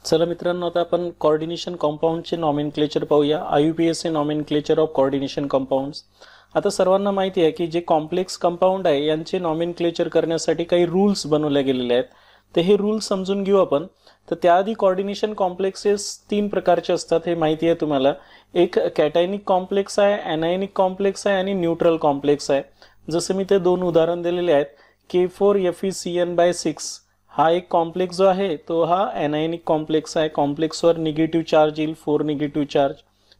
चला मित्रांनो, आता आपण कोऑर्डिनेशन कंपाऊंडचे नॉमेनक्लेचर पाहूया. IUPAC nomenclature of coordination compounds. आता सर्वांना माहिती आहे की जे कॉम्प्लेक्स कंपाऊंड आहे यांचे नॉमेनक्लेचर करण्यासाठी काही रूल्स बनवले गेलेले आहेत. तर हे रूल्स समजून घेऊ आपण. तर त्याआधी कोऑर्डिनेशन कॉम्प्लेक्सेस 3 प्रकारचे असतात, हे माहिती आहे तुम्हाला. एक कॅटायनिक कॉम्प्लेक्स आहे, एनायनिक कॉम्प्लेक्स आहे आणि न्यूट्रल कॉम्प्लेक्स आहे. जसं मी ते 2 उदाहरण दिलेले आहेत. K4FeCN/6 हा एक कॉम्प्लेक्स जो आहे तो हा एनायनिक कॉम्प्लेक्स आहे. कॉम्प्लेक्सवर निगेटिव्ह चार्ज येईल, 4 निगेटिव्ह चार्ज,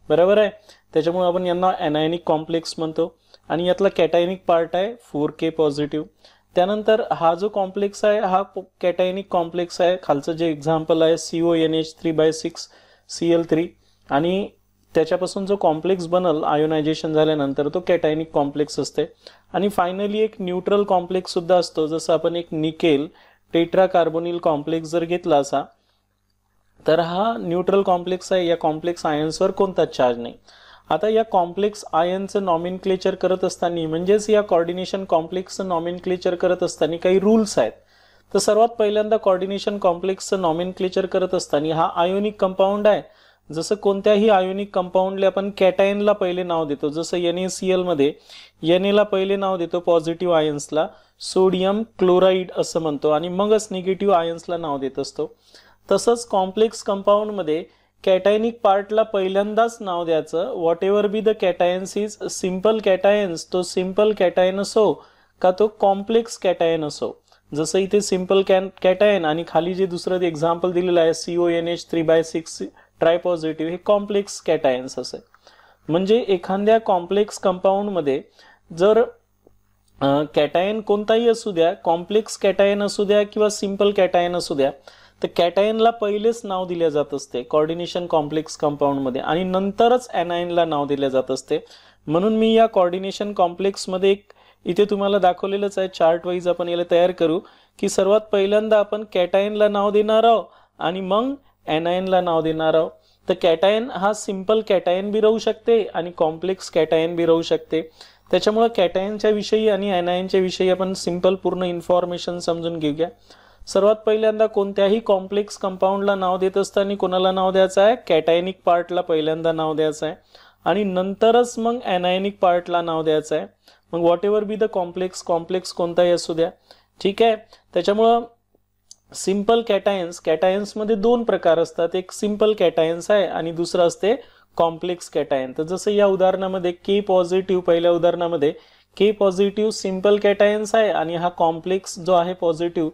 बरोबर आहे. त्याच्यामुळे आपण यांना एनायनिक कॉम्प्लेक्स म्हणतो. आणि यातला कॅटायनिक पार्ट आहे 4K पॉझिटिव्ह. त्यानंतर हा जो कॉम्प्लेक्स आहे हा कॅटायनिक कॉम्प्लेक्स आहे. खालचं जे एक्झाम्पल आहे CONH3/6 Cl3, आणि त्याच्यापासून जो कॉम्प्लेक्स बनल आयोनायझेशन झाल्यानंतर तो कॅटायनिक कॉम्प्लेक्स असते. आणि फायनली एक न्यूट्रल कॉम्प्लेक्स सुद्धा असतो. जसं आपण एक निकेल टेट्राकार्बोनिल कॉम्प्लेक्स जर घेतला असा तर हा न्यूट्रल कॉम्प्लेक्स आहे. या कॉम्प्लेक्स आयन्सवर कोणताच चार्ज नाही. आता या कॉम्प्लेक्स आयनचं नॉमेनक्लेचर करत असताना, म्हणजेच या कोऑर्डिनेशन कॉम्प्लेक्सचं नॉमेनक्लेचर करत असताना काही रूल्स आहेत. तर सर्वात पहिल्यांदा कोऑर्डिनेशन कॉम्प्लेक्सचं नॉमेनक्लेचर करत असताना हा आयोनिक कंपाऊंड आहे. जसं कोणत्याही आयोनिक कंपाऊंडला आपण कॅटायनला पहिले नाव देतो. जसं NaCl मध्ये Na ला पहिले नाव देतो पॉझिटिव्ह आयन्सला सोडियम क्लोराईड असं म्हणतो, आणि मगच निगेटिव्ह आयन्सला नाव देत असतो. तसंच कॉम्प्लेक्स कंपाऊंड मध्ये कॅटायनिक पार्टला पहिल्यांदाच नाव द्यायचं. What ever be the कॅटायन्स is simple कॅटायन्स, तो सिंपल कॅटायन असो का तो कॉम्प्लेक्स कॅटायन असो. जसं इथे सिंपल कॅटायन आणि खाली जे दुसरं एक्झाम्पल दिलेलं आहे CONH3/6 ट्रायपॉझिटिव्ह, हे कॉम्प्लेक्स कॅटायन्स असे. म्हणजे एखाद्या कॉम्प्लेक्स कंपाऊंड मध्ये जर कॅटायन कोणताही असू द्या, कॉम्प्लेक्स कॅटायन असू द्या किंवा सिंपल कॅटायन असू द्या, तर कॅटायनला पहिलेच नाव दिले जात असते कोऑर्डिनेशन कॉम्प्लेक्स कंपाऊंड मध्ये, आणि नंतरच एनायनला नाव दिले जात असते. म्हणून मी या कोऑर्डिनेशन कॉम्प्लेक्स मध्ये एक इथे तुम्हाला दाखवलेलंच आहे, चार्ट वाईज आपण याला तयार करू की सर्वात पहिल्यांदा आपण कॅटायनला नाव देणार आहोत आणि मग एनायनला नाव देणार आहोत. तर कॅटायन हा सिंपल कॅटायन बी राहू शकते आणि कॉम्प्लेक्स कॅटायन बी राहू शकते. त्याच्यामुळे कॅटायनच्या विषयी आणि एनायनच्या विषयी आपण सिंपल पूर्ण इन्फॉर्मेशन समजून घेऊया. सर्वात पहिल्यांदा कोणत्याही कॉम्प्लेक्स कंपाऊंडला नाव देत असताना कोणाला नाव द्यायचं आहे? कॅटायनिक पार्टला पहिल्यांदा नाव द्यायचं आहे आणि नंतरच मग एनायनिक पार्टला नाव द्यायचं आहे. मग what ever be the complex कोणताही असू द्या, ठीक आहे. त्याच्यामुळं सिंपल कॅटायन्समध्ये 2 प्रकार असतात. एक सिंपल कॅटायन्स आहे आणि दुसरं असते कॉम्प्लेक्स कॅटायन. तर जसं या उदाहरणामध्ये K पॉझिटिव्ह, पहिल्या उदाहरणामध्ये K पॉझिटिव्ह सिंपल कॅटायन्स आहे आणि हा कॉम्प्लेक्स जो आहे पॉझिटिव्ह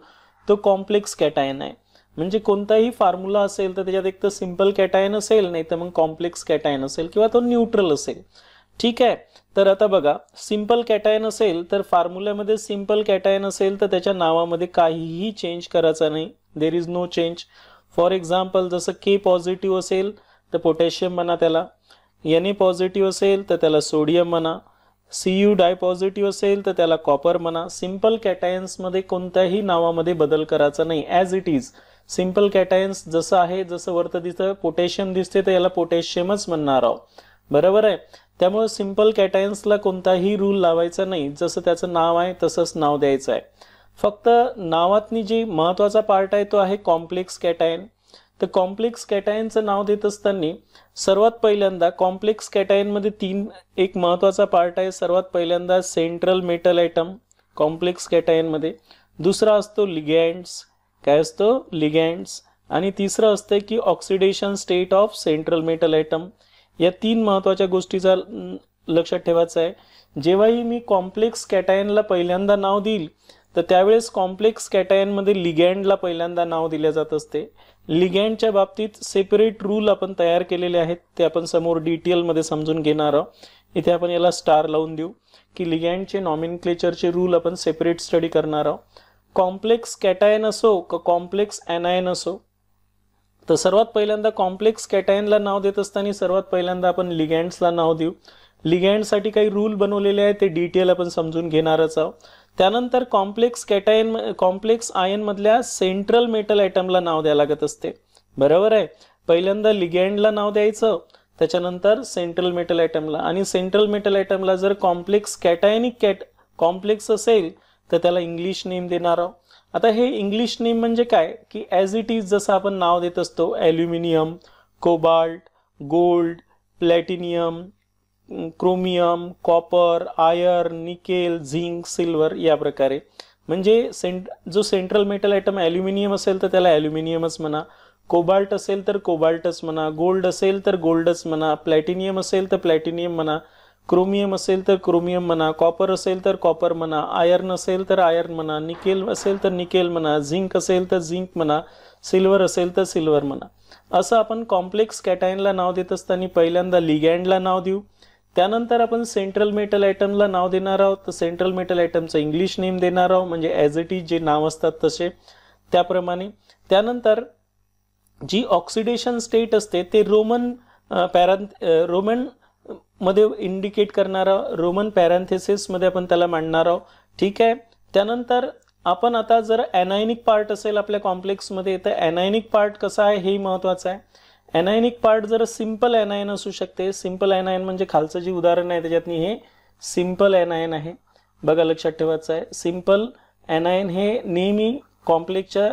तो कॉम्प्लेक्स कॅटायन आहे. म्हणजे कोणताही फॉर्म्युला असेल तर त्याच्यात एक तर सिंपल कॅटायन असेल, नाही तर मग कॉम्प्लेक्स कॅटायन असेल किंवा तो न्यूट्रल असेल, ठीक आहे. तर आता बघा, सिंपल कॅटायन असेल तर फॉर्म्युल्यामध्ये सिंपल कॅटायन असेल तर त्याच्या नावामध्ये काहीही चेंज करायचा नाही. There is no change. For example जसं K पॉझिटिव्ह असेल तर पोटॅशियम म्हणा त्याला, Na पॉझिटिव्ह असेल तर त्याला सोडियम म्हणा, Cu डायपॉझिटिव्ह असेल तर त्याला कॉपर म्हणा. सिंपल कॅटायन्समध्ये कोणत्याही नावामध्ये बदल करायचा नाही. ॲज इट इज सिंपल कॅटायन्स जसं आहे, जसं वरतं दिसतं पोटॅशियम दिसते तर याला पोटॅशियमच म्हणणार आहोत, बरोबर आहे. त्यामुळे सिंपल कॅटायन्सला कोणताही रूल लावायचा नाही. जसं त्याचं नाव आहे तसंच नाव द्यायचं आहे. फक्त नावातनी जी महत्त्वाचा पार्ट आहे तो आहे कॉम्प्लेक्स कॅटायन. तर कॉम्प्लेक्स कॅटायनचं नाव देत असताना सर्वात पहिल्यांदा कॉम्प्लेक्स कॅटायनमध्ये एक महत्त्वाचा पार्ट आहे. सर्वात पहिल्यांदा सेंट्रल मेटल ॲटम कॉम्प्लेक्स कॅटायनमध्ये, दुसरा असतो लिगँड्स, काय असतो लिगँड्स, आणि तिसरं असतं की oxidation state of central metal atom. या 3 महत्त्वाच्या गोष्टीचा लक्षात ठेवायचं आहे. जेव्हाही मी कॉम्प्लेक्स कॅटायनला पहिल्यांदा नाव देईल तर त्यावेळेस कॉम्प्लेक्स कॅटायनमध्ये लिगँडला पहिल्यांदा नाव दिले जात असते. लिगँडच्या बाबतीत सेपरेट रूल आपण तयार केलेले आहेत, ते आपण समोर डिटेलमध्ये समजून घेणार आहोत. इथे आपण याला स्टार लावून देऊ की लिगँडचे नॉमेनक्लेचरचे रूल आपण सेपरेट स्टडी करणार आहोत. कॉम्प्लेक्स कॅटायन असो का कॉम्प्लेक्स एनायन असो, तर सर्वात पहिल्यांदा कॉम्प्लेक्स कॅटायनला नाव देत असताना सर्वात पहिल्यांदा आपण लिगँड्सला नाव देऊ. लिगँडसाठी काही रूल बनवलेले आहेत, ते डिटेल आपण समजून घेणारच आहोत. त्यानंतर कॉम्प्लेक्स आयन मधल्या सेंट्रल मेटल ॲटमला नाव द्यायला लागत असते, बरोबर आहे. पहिल्यांदा लिगँडला नाव द्यायचं, त्याच्यानंतर सेंट्रल मेटल ॲटमला, आणि सेंट्रल मेटल ॲटमला जर कॉम्प्लेक्स कॅटायनिक कॉम्प्लेक्स असेल तर त्याला इंग्लिश नेम देणार आहोत, आता हे इंग्लिश नेम म्हणजे काय की ॲज इट इज जसं आपण नाव देत असतो aluminium, cobalt, gold, platinum, chromium, copper, iron, nickel, zinc, silver या प्रकारे. म्हणजे जो सेंट्रल मेटल आयटम ॲल्युमिनियम असेल तर त्याला ॲल्युमिनियमच म्हणा, कोबाल्ट असेल तर कोबाल्टच म्हणा, गोल्ड असेल तर गोल्डच म्हणा, प्लॅटिनियम असेल तर प्लॅटिनियम म्हणा, क्रोमियम असेल तर क्रोमियम म्हणा, कॉपर असेल तर कॉपर म्हणा, आयर्न असेल तर आयर्न म्हणा, निकेल असेल तर निकेल म्हणा, झिंक असेल तर झिंक म्हणा, सिल्वर असेल तर सिल्वर म्हणा. असं आपण कॉम्प्लेक्स कॅटायनला नाव देत असताना पहिल्यांदा लिगँडला नाव देऊ, त्यानंतर आपण सेंट्रल मेटल आयटमला नाव देणार आहोत. तर सेंट्रल मेटल आयटमचं इंग्लिश नेम देणार आहोत म्हणजे ॲज इट इज जे नाव असतात तसे त्याप्रमाणे. त्यानंतर जी ऑक्सिडेशन स्टेट असते ते रोमन मध्ये इंडिकेट करणारा रोमन पॅरेंथेसिसमध्ये आपण त्याला मांडणार आहोत. ठीक आहे. त्यानंतर आपण आता जर ॲनायनिक पार्ट असेल आपल्या कॉम्प्लेक्समध्ये तर ॲनायनिक पार्ट कसा आहे हेही महत्त्वाचं आहे. ॲनायनिक पार्ट जर सिंपल ॲनायन असू शकते. सिंपल ॲनायन म्हणजे खालचं जे उदाहरण आहे त्याच्यातनी हे सिंपल ॲनायन आहे. बघा लक्षात ठेवायचं आहे सिंपल ॲनायन हे नेहमी कॉम्प्लेक्सच्या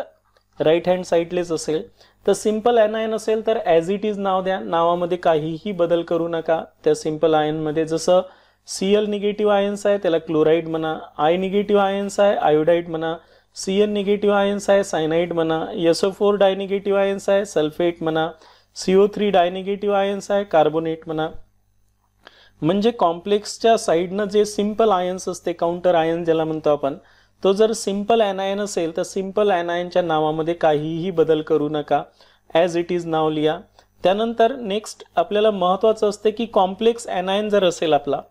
राईट हँड साईडलेच असेल. तर सिंपल ॲनायन असेल तर ॲज इट इज नाव द्या, नावामध्ये काहीही बदल करू नका. त्या सिंपल आयनमध्ये जसं Cl निगेटिव्ह आयन्स आहे त्याला क्लोराईड म्हणा, I निगेटिव्ह आयन्स आहे आयोडाईड म्हणा, Cn निगेटिव्ह आयन्स आहे सायनाईड म्हणा, SO4 डायनिगेटिव्ह आयन्स आहे सल्फेट म्हणा, CO3 डायनिगेटिव्ह आयन्स आहे कार्बोनेट म्हणा. म्हणजे कॉम्प्लेक्सच्या साईडनं जे सिंपल आयन्स असते काउंटर आयन ज्याला म्हणतो आपण, तो जर सिंपल ॲनायन असेल तर सिंपल ॲनायनच्या नावामध्ये काहीही बदल करू नका, ॲज इट इज नाव लिहा. त्यानंतर नेक्स्ट आपल्याला महत्त्वाचं असते की कॉम्प्लेक्स ॲनायन जर असेल आपला,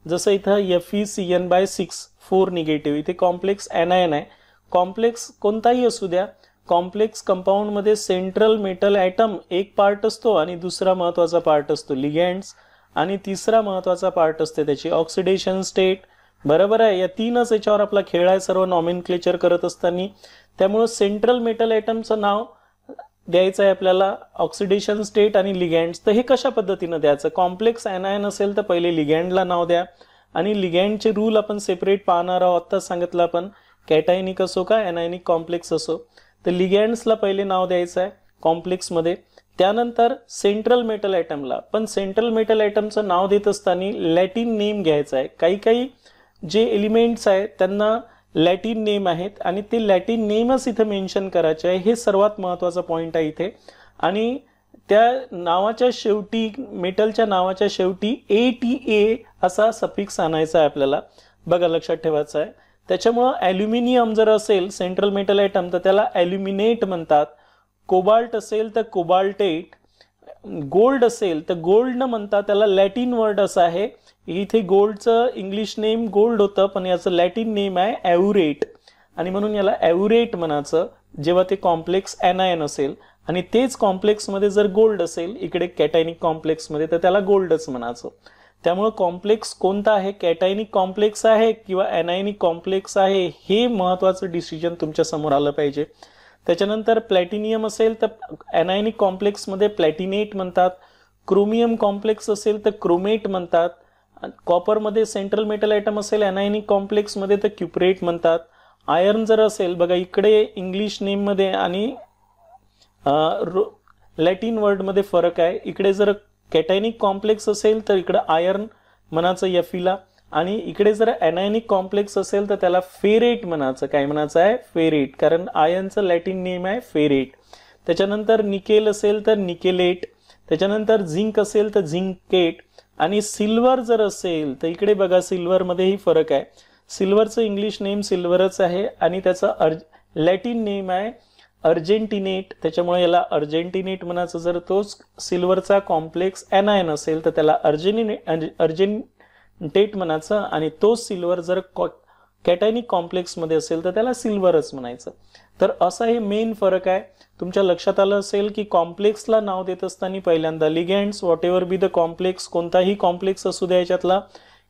जसं इथं FeCN/6 4 निगेटिव्ह, इथे कॉम्प्लेक्स ॲनायन आहे. कॉम्प्लेक्स कोणताही असू द्या, कॉम्प्लेक्स कंपाऊंडमध्ये सेंट्रल मेटल ॲटम एक पार्ट असतो आणि दुसरा महत्त्वाचा पार्ट असतो लिगँड्स आणि तिसरा महत्त्वाचा पार्ट असते त्याची ऑक्सिडेशन स्टेट. बरोबर आहे. या तीनच याच्यावर आपला खेळ आहे सर्व नॉमेनक्लेचर करत असताना. त्यामुळं सेंट्रल मेटल ॲटमचं नाव द्यायचं आहे आपल्याला, ऑक्सिडेशन स्टेट आणि लिगँड्स. तर हे कशा पद्धतीनं द्यायचं, कॉम्प्लेक्स ॲनायन असेल तर पहिले लिगँडला नाव द्या आणि लिगँडचे रूल आपण सेपरेट पाहणार आहोत. आत्ताच सांगितलं आपण कॅटायनिक असो का ॲनायनिक कॉम्प्लेक्स असो, तर लिगँड्सला पहिले नाव द्यायचं आहे कॉम्प्लेक्समध्ये. त्यानंतर सेंट्रल मेटल ॲटमला, पण सेंट्रल मेटल ॲटमचं नाव देत असताना लॅटिन नेम घ्यायचं आहे. काही काही जे एलिमेंट्स आहेत त्यांना लॅटिन नेम आहेत आणि ते लॅटिन नेमच इथं मेन्शन करायचे आहे. हे सर्वात महत्त्वाचा पॉईंट आहे इथे. आणि त्या नावाच्या शेवटी, मेटलच्या नावाच्या शेवटी ATA असा सफिक्स आणायचा आहे आपल्याला. बघा लक्षात ठेवायचं आहे. त्याच्यामुळं ॲल्युमिनियम जर असेल सेंट्रल मेटल ॲटम तर त्याला ॲल्युमिनेट म्हणतात, कोबाल्ट असेल तर कोबाल्टेट, गोल्ड असेल तर गोल्ड न म्हणता त्याला लॅटिन वर्ड असा आहे. इथे गोल्डचं इंग्लिश नेम गोल्ड होतं पण याचं लॅटिन नेम आहे ॲव्युरेट आणि म्हणून याला ॲव्युरेट म्हणायचं जेव्हा ते कॉम्प्लेक्स ॲनायन असेल. आणि तेच कॉम्प्लेक्समध्ये जर गोल्ड असेल इकडे कॅटायनिक कॉम्प्लेक्समध्ये तर त्याला गोल्डच म्हणायचं. त्यामुळं कॉम्प्लेक्स कोणता आहे, कॅटायनिक कॉम्प्लेक्स आहे किंवा ॲनायनिक कॉम्प्लेक्स आहे, हे महत्त्वाचं डिसिजन तुमच्या समोर आलं पाहिजे. त्याच्यानंतर प्लॅटिनियम असेल तर ॲनायनिक कॉम्प्लेक्समध्ये प्लॅटिनेट म्हणतात, क्रोमियम कॉम्प्लेक्स असेल तर क्रोमेट म्हणतात, कॉपरमध्ये सेंट्रल मेटल ॲटम असेल ॲनायनिक कॉम्प्लेक्समध्ये तर क्युप्रेट म्हणतात. आयर्न जर असेल, बघा इकडे इंग्लिश नेममध्ये आणि लॅटिन वर्डमध्ये फरक आहे. इकडे जर कॅटायनिक कॉम्प्लेक्स असेल तर इकडं आयर्न म्हणायचं Feला आणि इकडे जर ॲनायनिक कॉम्प्लेक्स असेल तर त्याला फेरेट म्हणायचं. काय म्हणायचं आहे, फेरेट, कारण आयर्नचं लॅटिन नेम आहे फेरेट. त्याच्यानंतर निकेल असेल तर निकेलेट, त्याच्यानंतर झिंक असेल तर झिंकेट आणि सिल्वर जर असेल तर इकडे बघा सिल्वरमध्येही फरक आहे. सिल्वरचं इंग्लिश नेम सिल्वरच आहे आणि त्याचं लॅटिन नेम आहे अर्जेंटिनेट, त्याच्यामुळे याला अर्जेंटिनेट म्हणायचं. जर तोच सिल्वरचा कॉम्प्लेक्स ॲनायन असेल तर त्याला अर्जेंटेट म्हणायचं आणि तोच सिल्वर जर कॅटायनिक कॉम्प्लेक्समध्ये असेल तर त्याला सिल्वरच म्हणायचं. तर असा हे मेन फरक आहे. तुमच्या लक्षात आलं असेल की कॉम्प्लेक्सला नाव देत असताना पहिल्यांदा ligands whatever be the complex, कोणताही कॉम्प्लेक्स असू द्या याच्यातला,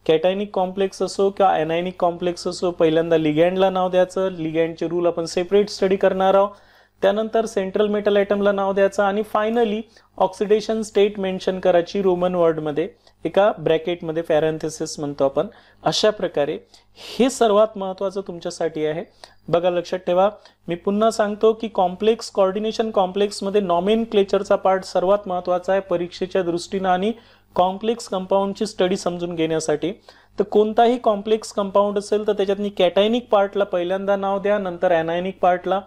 कॅटायनिक कॉम्प्लेक्स असो किंवा ॲनायनिक कॉम्प्लेक्स असो, पहिल्यांदा लिगँडला नाव द्यायचं. लिगँडचे रूल आपण सेपरेट स्टडी करणार आहोत. त्यानंतर सेंट्रल मेटल आयटमला नाव द्यायचं आणि फायनली ऑक्सिडेशन स्टेट मेन्शन करायची रोमन वर्डमध्ये एका ब्रॅकेटमध्ये, पॅरेंथेसिस म्हणतो आपण. अशा प्रकारे हे सर्वात महत्त्वाचं तुमच्यासाठी आहे. बघा लक्षात ठेवा, मी पुन्हा सांगतो की कॉम्प्लेक्स कोऑर्डिनेशन कॉम्प्लेक्समध्ये नॉमेनक्लेचरचा पार्ट सर्वात महत्त्वाचा आहे परीक्षेच्या दृष्टीने आणि कॉम्प्लेक्स कंपाऊंडची स्टडी समजून घेण्यासाठी. तर कोणताही कॉम्प्लेक्स कंपाऊंड असेल तर त्याच्यातनी कॅटायनिक पार्टला पहिल्यांदा नाव द्या, नंतर ॲनायनिक पार्टला.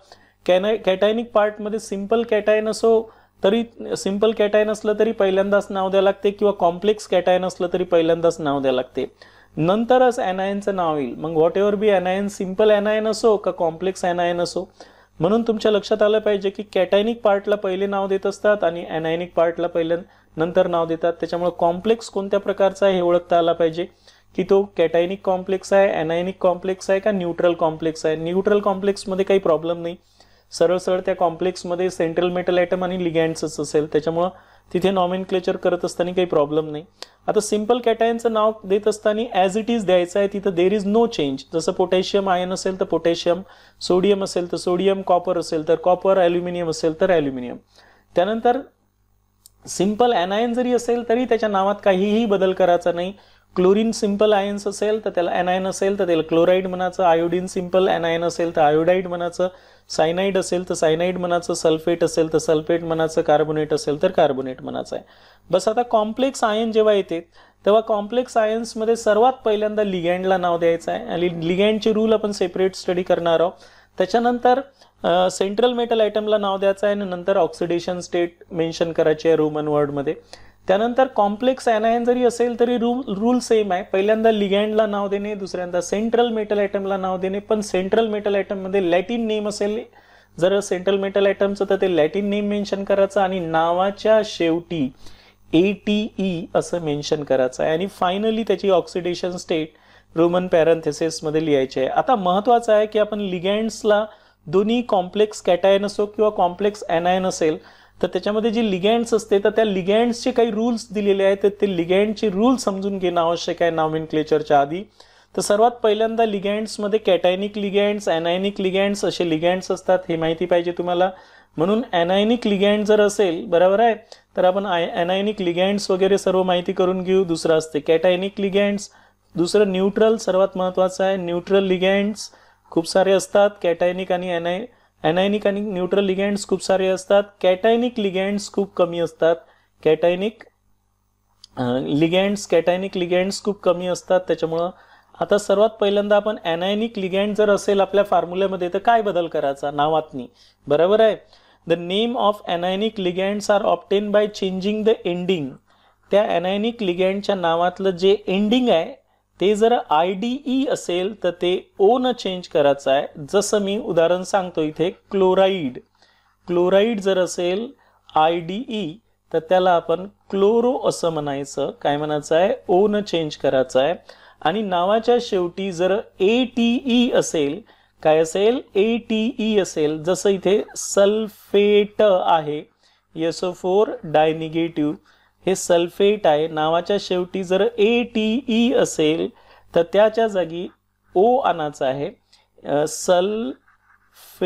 कॅटायनिक पार्टमध्ये सिंपल कॅटायन असो तरी, सिंपल कॅटायन असलं तरी पहिल्यांदाच नाव द्यावं लागते, किंवा कॉम्प्लेक्स कॅटायन असलं तरी पहिल्यांदाच नाव द्यावं लागते, नंतरच ॲनायनचं नाव येईल. मग व्हॉट एव्हर बी ॲनायन, सिंपल ॲनायन असो का कॉम्प्लेक्स ॲनायन असो. म्हणून तुमच्या लक्षात आलं पाहिजे की कॅटायनिक पार्टला पहिले नाव देत असतात आणि ॲनायनिक पार्टला नंतर नाव देतात. त्याच्यामुळे कॉम्प्लेक्स कोणत्या प्रकारचा आहे हे ओळखता आला पाहिजे की तो कॅटायनिक कॉम्प्लेक्स आहे, ॲनायनिक कॉम्प्लेक्स आहे का न्यूट्रल कॉम्प्लेक्स आहे. न्यूट्रल कॉम्प्लेक्समध्ये काही प्रॉब्लेम नाही, सरळ सरळ त्या कॉम्प्लेक्समध्ये सेंट्रल मेटल आयटम आणि लिगँड्सच असेल, त्याच्यामुळं तिथे नॉमेनक्लेचर करत असताना काही प्रॉब्लेम नाही. आता सिंपल कॅटायनचं नाव देत असताना ॲज इट इज द्यायचं आहे, तिथं देर इज नो चेंज. जसं पोटॅशियम आयन असेल तर पोटॅशियम, सोडियम असेल तर सोडियम, कॉपर असेल तर कॉपर, ॲल्युमिनियम असेल तर ॲल्युमिनियम. त्यानंतर सिंपल ॲनायन जरी असेल तरी त्याच्या नावात काहीही बदल करायचा नाही. क्लोरीन सिंपल आयन्स असेल तर त्याला ॲनायन असेल तर त्याला क्लोराईड म्हणायचं, आयोडीन सिंपल ॲनायन असेल तर आयोडाईड म्हणायचं, सायनाईड असेल तर सायनाईड म्हणायचं, सल्फेट असेल तर सल्फेट म्हणायचं, कार्बोनेट असेल तर कार्बोनेट म्हणायचं आहे. बस आता कॉम्प्लेक्स आयन जेव्हा येते तेव्हा कॉम्प्लेक्स आयन्समध्ये सर्वात पहिल्यांदा लिगँडला नाव द्यायचं आहे आणि लिगँडचे रूल आपण सेपरेट स्टडी करणार आहोत. त्याच्यानंतर सेंट्रल मेटल आयटमला नाव द्यायचं आहे आणि नंतर ऑक्सिडेशन स्टेट मेन्शन करायची आहे रोमन वर्डमध्ये. त्यानंतर कॉम्प्लेक्स ॲनायन जरी असेल तरी रूल सेम आहे, पहिल्यांदा लिगँडला नाव देणे, दुसऱ्यांदा सेंट्रल मेटल आयटमला नाव देणे. पण सेंट्रल मेटल आयटममध्ये लॅटिन नेम असेल जर सेंट्रल मेटल आयटमचं तर ते लॅटिन नेम मेन्शन करायचं आणि नावाच्या शेवटी ATE असं मेन्शन करायचं आहे आणि फायनली त्याची ऑक्सिडेशन स्टेट रोमन पॅरेंथेसिसमध्ये लिहायची आहे. आता महत्त्वाचं आहे की आपण लिगँड्सला दोन्ही कॉम्प्लेक्स कॅटायन असो किंवा कॉम्प्लेक्स ॲनायन असेल तर त्याच्यामध्ये जे लिगँड्स असते तर त्या लिगँड्सचे काही रूल्स दिलेले आहेत, तर ते लिगँडचे रूल समजून घेणं आवश्यक आहे नॉमेनक्लेचरच्या आधी. तर सर्वात पहिल्यांदा लिगँड्समध्ये कॅटायनिक लिगँड्स, ॲनायनिक लिगँड्स असे लिगँड्स असतात, हे माहिती पाहिजे तुम्हाला. म्हणून ॲनायनिक लिगँड जर असेल, बरोबर आहे, तर आपण ॲनायनिक लिगँड्स वगैरे सर्व माहिती करून घेऊ. दुसरं असते कॅटायनिक लिगँड्स, दुसरं न्यूट्रल, सर्वात महत्त्वाचं आहे न्यूट्रल लिगँड्स खूप सारे असतात. कॅटायनिक आणि ॲनायनिक आणि न्यूट्रल लिगँड्स खूप सारे असतात. कॅटायनिक लिगँड्स खूप कमी असतात. कॅटायनिक लिगँड्स खूप कमी असतात. त्याच्यामुळं आता सर्वात पहिल्यांदा आपण ॲनायनिक लिगँड जर असेल आपल्या फॉर्म्युल्यामध्ये तर काय बदल करायचा नावातनी, बरोबर आहे. The name of anionic ligands are obtain by changing the ending. त्या ॲनायनिक लिगँडच्या नावातलं जे एंडिंग आहे ते जर IDE असेल तर ते O न चेंज करायचं आहे. जसं मी उदाहरण सांगतो इथे, क्लोराईड जर असेल IDE तर त्याला आपण क्लोरो असं म्हणायचं. काय म्हणायचं आहे, O न चेंज करायचं आहे. आणि नावाच्या शेवटी जर ATE असेल, काय असेल, ATE असेल, जसं इथे सल्फेट आहे, SO4 डायनिगेटिव्ह, हे सल्फेट आहे, नावाच्या शेवटी जर ATE असेल तर त्याच्या जागी O आणायचं आहे, सल्फेटो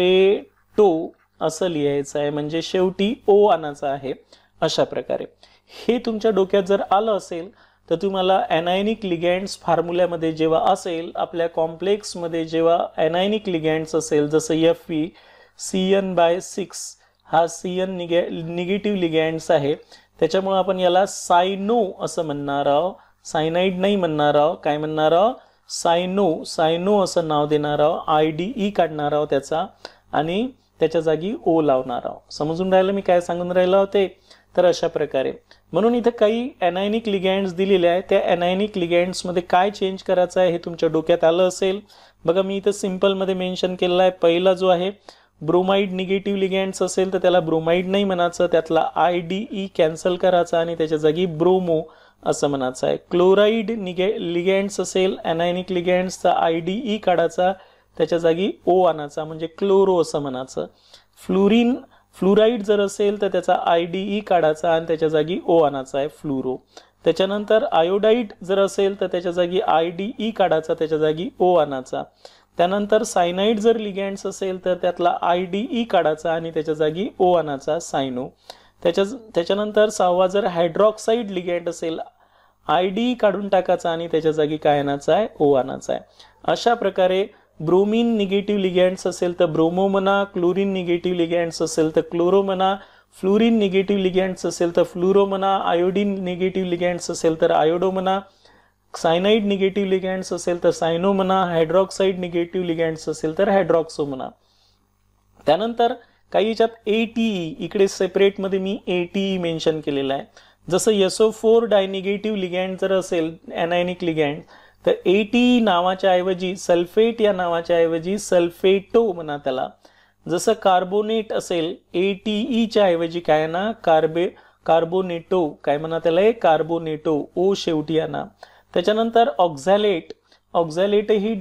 असं लिहायचं आहे, म्हणजे शेवटी O आणायचं आहे. अशा प्रकारे हे तुमच्या डोक्यात जर आलं असेल तर तुम्हाला ॲनायनिक लिगँड्स फॉर्म्युल्यामध्ये जेव्हा असेल, आपल्या कॉम्प्लेक्समध्ये जेव्हा ॲनायनिक लिगँड्स असेल, जसं Fe CN/6 हा CN निगेटिव्ह लिगँड्स आहे, त्याच्यामुळे आपण याला सायनो असं म्हणणार आहोत, सायनाईड नाही म्हणणार आहोत. काय म्हणणार आहोत, सायनो असं नाव देणार आहोत. IDE काढणार आहोत त्याचा आणि त्याच्या जागी O लावणार आहोत. समजून राहिलं मी काय सांगून राहिलो होते. तर अशा प्रकारे म्हणून इथे काही ॲनायनिक लिगँड्स दिलेले आहेत, त्या ॲनायनिक लिगँड्समध्ये काय चेंज करायचं आहे हे तुमच्या डोक्यात आलं असेल. बघा मी इथं सिम्पलमध्ये मेन्शन केलेला आहे. पहिला जो आहे ब्रोमाइड निगेटिव्ह लिगँड्स असेल तर त्याला ब्रोमाइड नाही म्हणायचं, त्यातला IDE कॅन्सल करायचा आणि त्याच्या जागी ब्रोमो असं म्हणायचं आहे. क्लोराईड लिगँड्स असेल ॲनायनिक लिगँड्सचा IDE काढायचा, त्याच्या जागी O आणायचा, म्हणजे क्लोरो असं म्हणायचं. फ्लुराईड जर असेल तर त्याचा IDE काढायचा आणि त्याच्या जागी O आणायचा आहे, फ्लुरो. त्याच्यानंतर आयोडाईड जर असेल तर त्याच्या जागी IDE काढायचा, त्याच्या जागी O आणायचा. त्यानंतर सायनाइड जर लिगँड्स असेल तर त्यातला IDE काढायचा आणि त्याच्या जागी O आणायचा, सायनो. त्याच्यानंतर 6वा जर हायड्रॉक्साईड लिगँड असेल, IDE काढून टाकायचा आणि त्याच्या जागी काय आणायचा आहे, O आणायचा आहे. अशा प्रकारे ब्रोमीन निगेटिव्ह लिगँड्स असेल तर ब्रोमो म्हणा, क्लोरीन निगेटिव्ह लिगँड्स असेल तर क्लोरो म्हणा, फ्लोरीन निगेटिव्ह लिगँड्स असेल तर फ्लुरो म्हणा, आयोडीन निगेटिव्ह लिगँड्स असेल तर आयोडो म्हणा, सायनाइड निगेटिव्ह लिगँड्स असेल तर सायनो म्हणा, हायड्रॉक्साईड निगेटिव्ह लिगँड्स असेल तर हायड्रॉक्सो म्हणा. त्यानंतर काही याच्यात ATE, इकडे सेपरेटमध्ये मी ATE मेन्शन केलेला आहे. जसं SO4 डायनिगेटिव्ह लिगँड जर असेल एनायनिक लिगँड तर ATE नावाच्या ऐवजी सल्फेट या नावाच्या ऐवजी सल्फेटो म्हणा त्याला. जसं कार्बोनेट असेल ATEच्या ऐवजी काय ना कार्बोनेटो काय म्हणा त्याला, कार्बोनेटो, O शेवटी आणा. त्याच्यानंतर ऑक्झॅलेट ही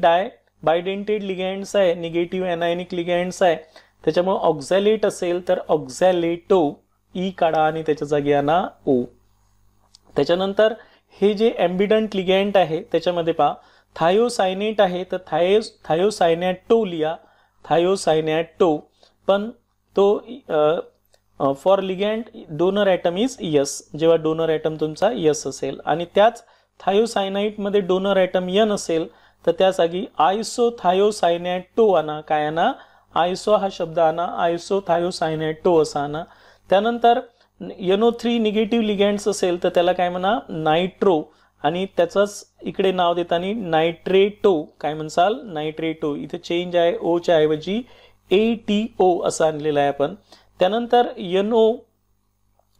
बायडेंटेड लिगँड्स आहे, निगेटिव्ह एनायनिक लिगँड्स आहे. त्याच्यामुळे ऑक्झॅलेट असेल तर ऑक्झॅलेटो, E काढा आणि त्याच्या जागी आणा O. त्याच्यानंतर हे जे एम्बिडंट लिगँड आहे त्याच्यामध्ये पहा थायोसायनेट आहे तर थायोसायनॅटो लिहा, थायोसायनॅटो. पण तो for ligand donor atom is S, जेव्हा डोनर ॲटम तुमचा यस असेल. आणि त्याच थायोसायनाइटमध्ये डोनर ॲटम N असेल तर त्या जागी आयसोथायोसायनॅटो आणा. काय आणा, आयसो हा शब्द आणा, आयसोथायोसायनॅटो असा आणा. त्यानंतर NO3 निगेटिव्ह लिगँड्स असेल तर त्याला काय म्हणा, नायट्रो. आणि त्याचंच इकडे नाव देताना नायट्रेटो काय म्हणसाल, नायट्रेटो. इथे चेंज आहे, ओच्या ऐवजी ATO असं आणलेलं आहे आपण. त्यानंतर NO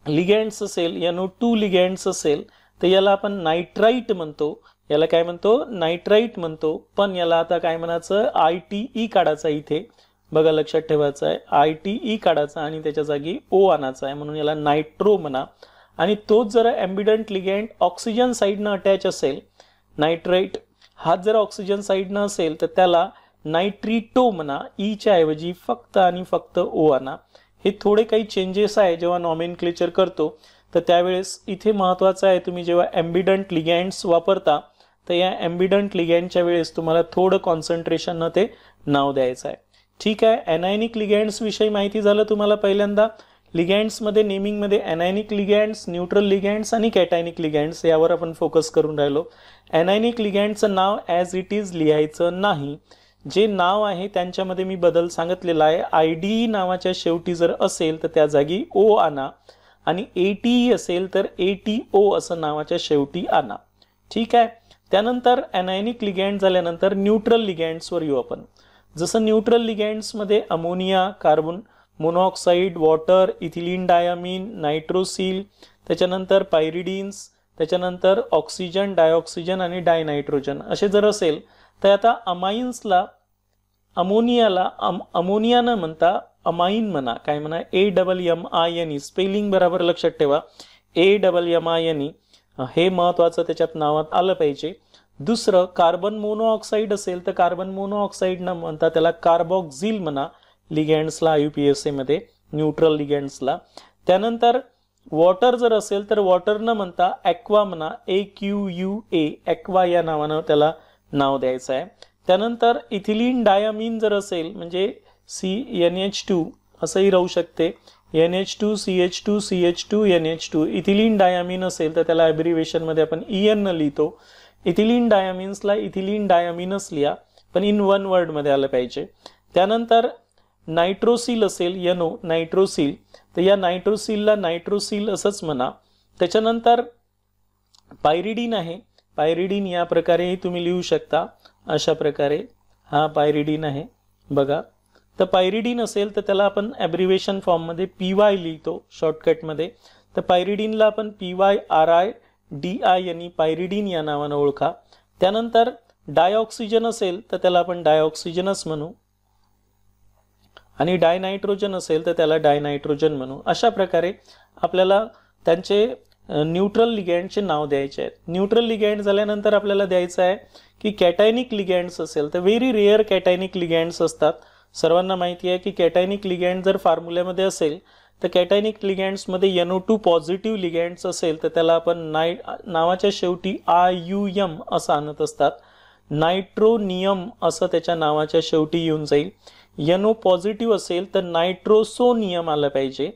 लिगँड्स असेल, NO2 लिगँड्स असेल तर याला आपण नायट्राईट म्हणतो. याला काय म्हणतो, नायट्राईट म्हणतो. पण याला आता काय म्हणायचं, ITE काढायचा इथे. बघा लक्षात ठेवायचं आहे, ITE काढायचा आणि त्याच्या जागी O आणायचा आहे, म्हणून याला नायट्रो म्हणा. आणि तोच जर एम्बिडंट लिगँड ऑक्सिजन साईडनं अटॅच असेल, नायट्राईट हा जर ऑक्सिजन साईडनं असेल तर त्याला नायट्रिटो म्हणा. ईच्या ऐवजी फक्त आणि फक्त O आणा. हे थोडे काही चेंजेस आहे जेव्हा नॉमेनक्लेचर करतो तर त्यावेळेस इथे महत्त्वाचं आहे, तुम्ही जेव्हा एम्बिडंट लिगँड्स वापरता तर या एम्बिडंट लिगँडच्या वेळेस तुम्हाला थोडं कॉन्सन्ट्रेशननं ते नाव द्यायचं आहे. ठीक आहे, एनायनिक लिगँड्स विषयी माहिती झालं तुम्हाला. पहिल्यांदा लिगँड्समध्ये नेमिंगमध्ये एनायनिक लिगँड्स, न्यूट्रल लिगँड्स आणि कॅटायनिक लिगँड्स यावर आपण फोकस करून राहिलो. एनायनिक लिगँडचं नाव ॲज इट इज लिहायचं नाही. जे नाव आहे त्यांच्यामध्ये मी बदल सांगितलेला आहे. IDE नावाच्या शेवटी जर असेल तर त्या जागी O आणा आणि ATE असेल तर ATO असं नावाच्या शेवटी आणा. ठीक आहे. त्यानंतर एनायनिक लिगँड झाल्यानंतर न्यूट्रल लिगँड्सवर येऊ आपण. जसं न्यूट्रल लिगँड्समध्ये ammonia, carbon monoxide, water, ethylene diamine, nitrosyl, त्याच्यानंतर पायरिडीन्स, त्याच्यानंतर ऑक्सिजन, डायऑक्सिजन आणि डायनायट्रोजन असे जर असेल तर आता अमाइन्सला अमोनियाला अमोनिया न म्हणता अमाइन म्हणा. काय म्हणा, AMMINE. स्पेलिंग बरोबर लक्षात ठेवा, AMMINE हे महत्त्वाचं त्याच्यात नावात आलं पाहिजे. दुसरं कार्बन मोनोऑक्साईड असेल तर कार्बन मोनोऑक्साईड न म्हणता त्याला कार्बॉक्झिल म्हणा लिगँड्सला, IUPAC मध्ये न्यूट्रल लिगँड्सला. त्यानंतर वॉटर जर असेल तर वॉटर न म्हणता ॲक्वा म्हणा, AQUA, ॲक्वा या नावानं त्याला नाव द्यायचं आहे. त्यानंतर इथिलीन डायमिन जर असेल म्हणजे NH2 असंही राहू शकते, NH2 CH2 CH2 NH2. Ethylene diamine असेल तर त्याला ॲब्रिव्हिएशनमध्ये आपण EN लिहितो. इथिलीन डायमिन्सला इथिलीन डायमिनस लिहा, पण इन वन वर्डमध्ये आलं पाहिजे. त्यानंतर नायट्रोसिल असेल NO नायट्रोसिल तर या नायट्रोसिलला नायट्रोसिल असंच म्हणा. त्याच्यानंतर पायरिडीन आहे, पायरिडीन या प्रकारेही तुम्ही लिहू शकता. अशा प्रकारे हा पायरिडीन आहे बघा. तर पायरिडीन असेल तर त्याला आपण ॲब्रिव्हिएशन फॉर्ममध्ये PY लिहितो शॉर्टकटमध्ये. तर पायरिडीनला आपण PYRIDINE पायरिडीन या नावानं ओळखा. त्यानंतर डायऑक्सिजन असेल तर त्याला आपण डायऑक्सिजनच म्हणू आणि डायनायट्रोजन असेल तर त्याला डायनायट्रोजन म्हणू. अशा प्रकारे आपल्याला त्यांचे न्यूट्रल लिगँडचे नाव द्यायचे आहेत. न्यूट्रल लिगँड झाल्यानंतर आपल्याला द्यायचं आहे की कॅटायनिक लिगँड्स असेल तर व्हेरी रेअर कॅटायनिक लिगँड्स असतात. सर्वांना माहिती आहे की कॅटायनिक लिगँड जर फॉर्म्युल्यामध्ये असेल तर कॅटायनिक लिगँड्समध्ये NO2 पॉझिटिव्ह लिगँड्स असेल तर त्याला आपण नावाच्या शेवटी IUM असं आणत असतात. नायट्रोनियम असं त्याच्या नावाच्या शेवटी येऊन जाईल. NO पॉझिटिव्ह असेल तर नायट्रोसोनियम आलं पाहिजे,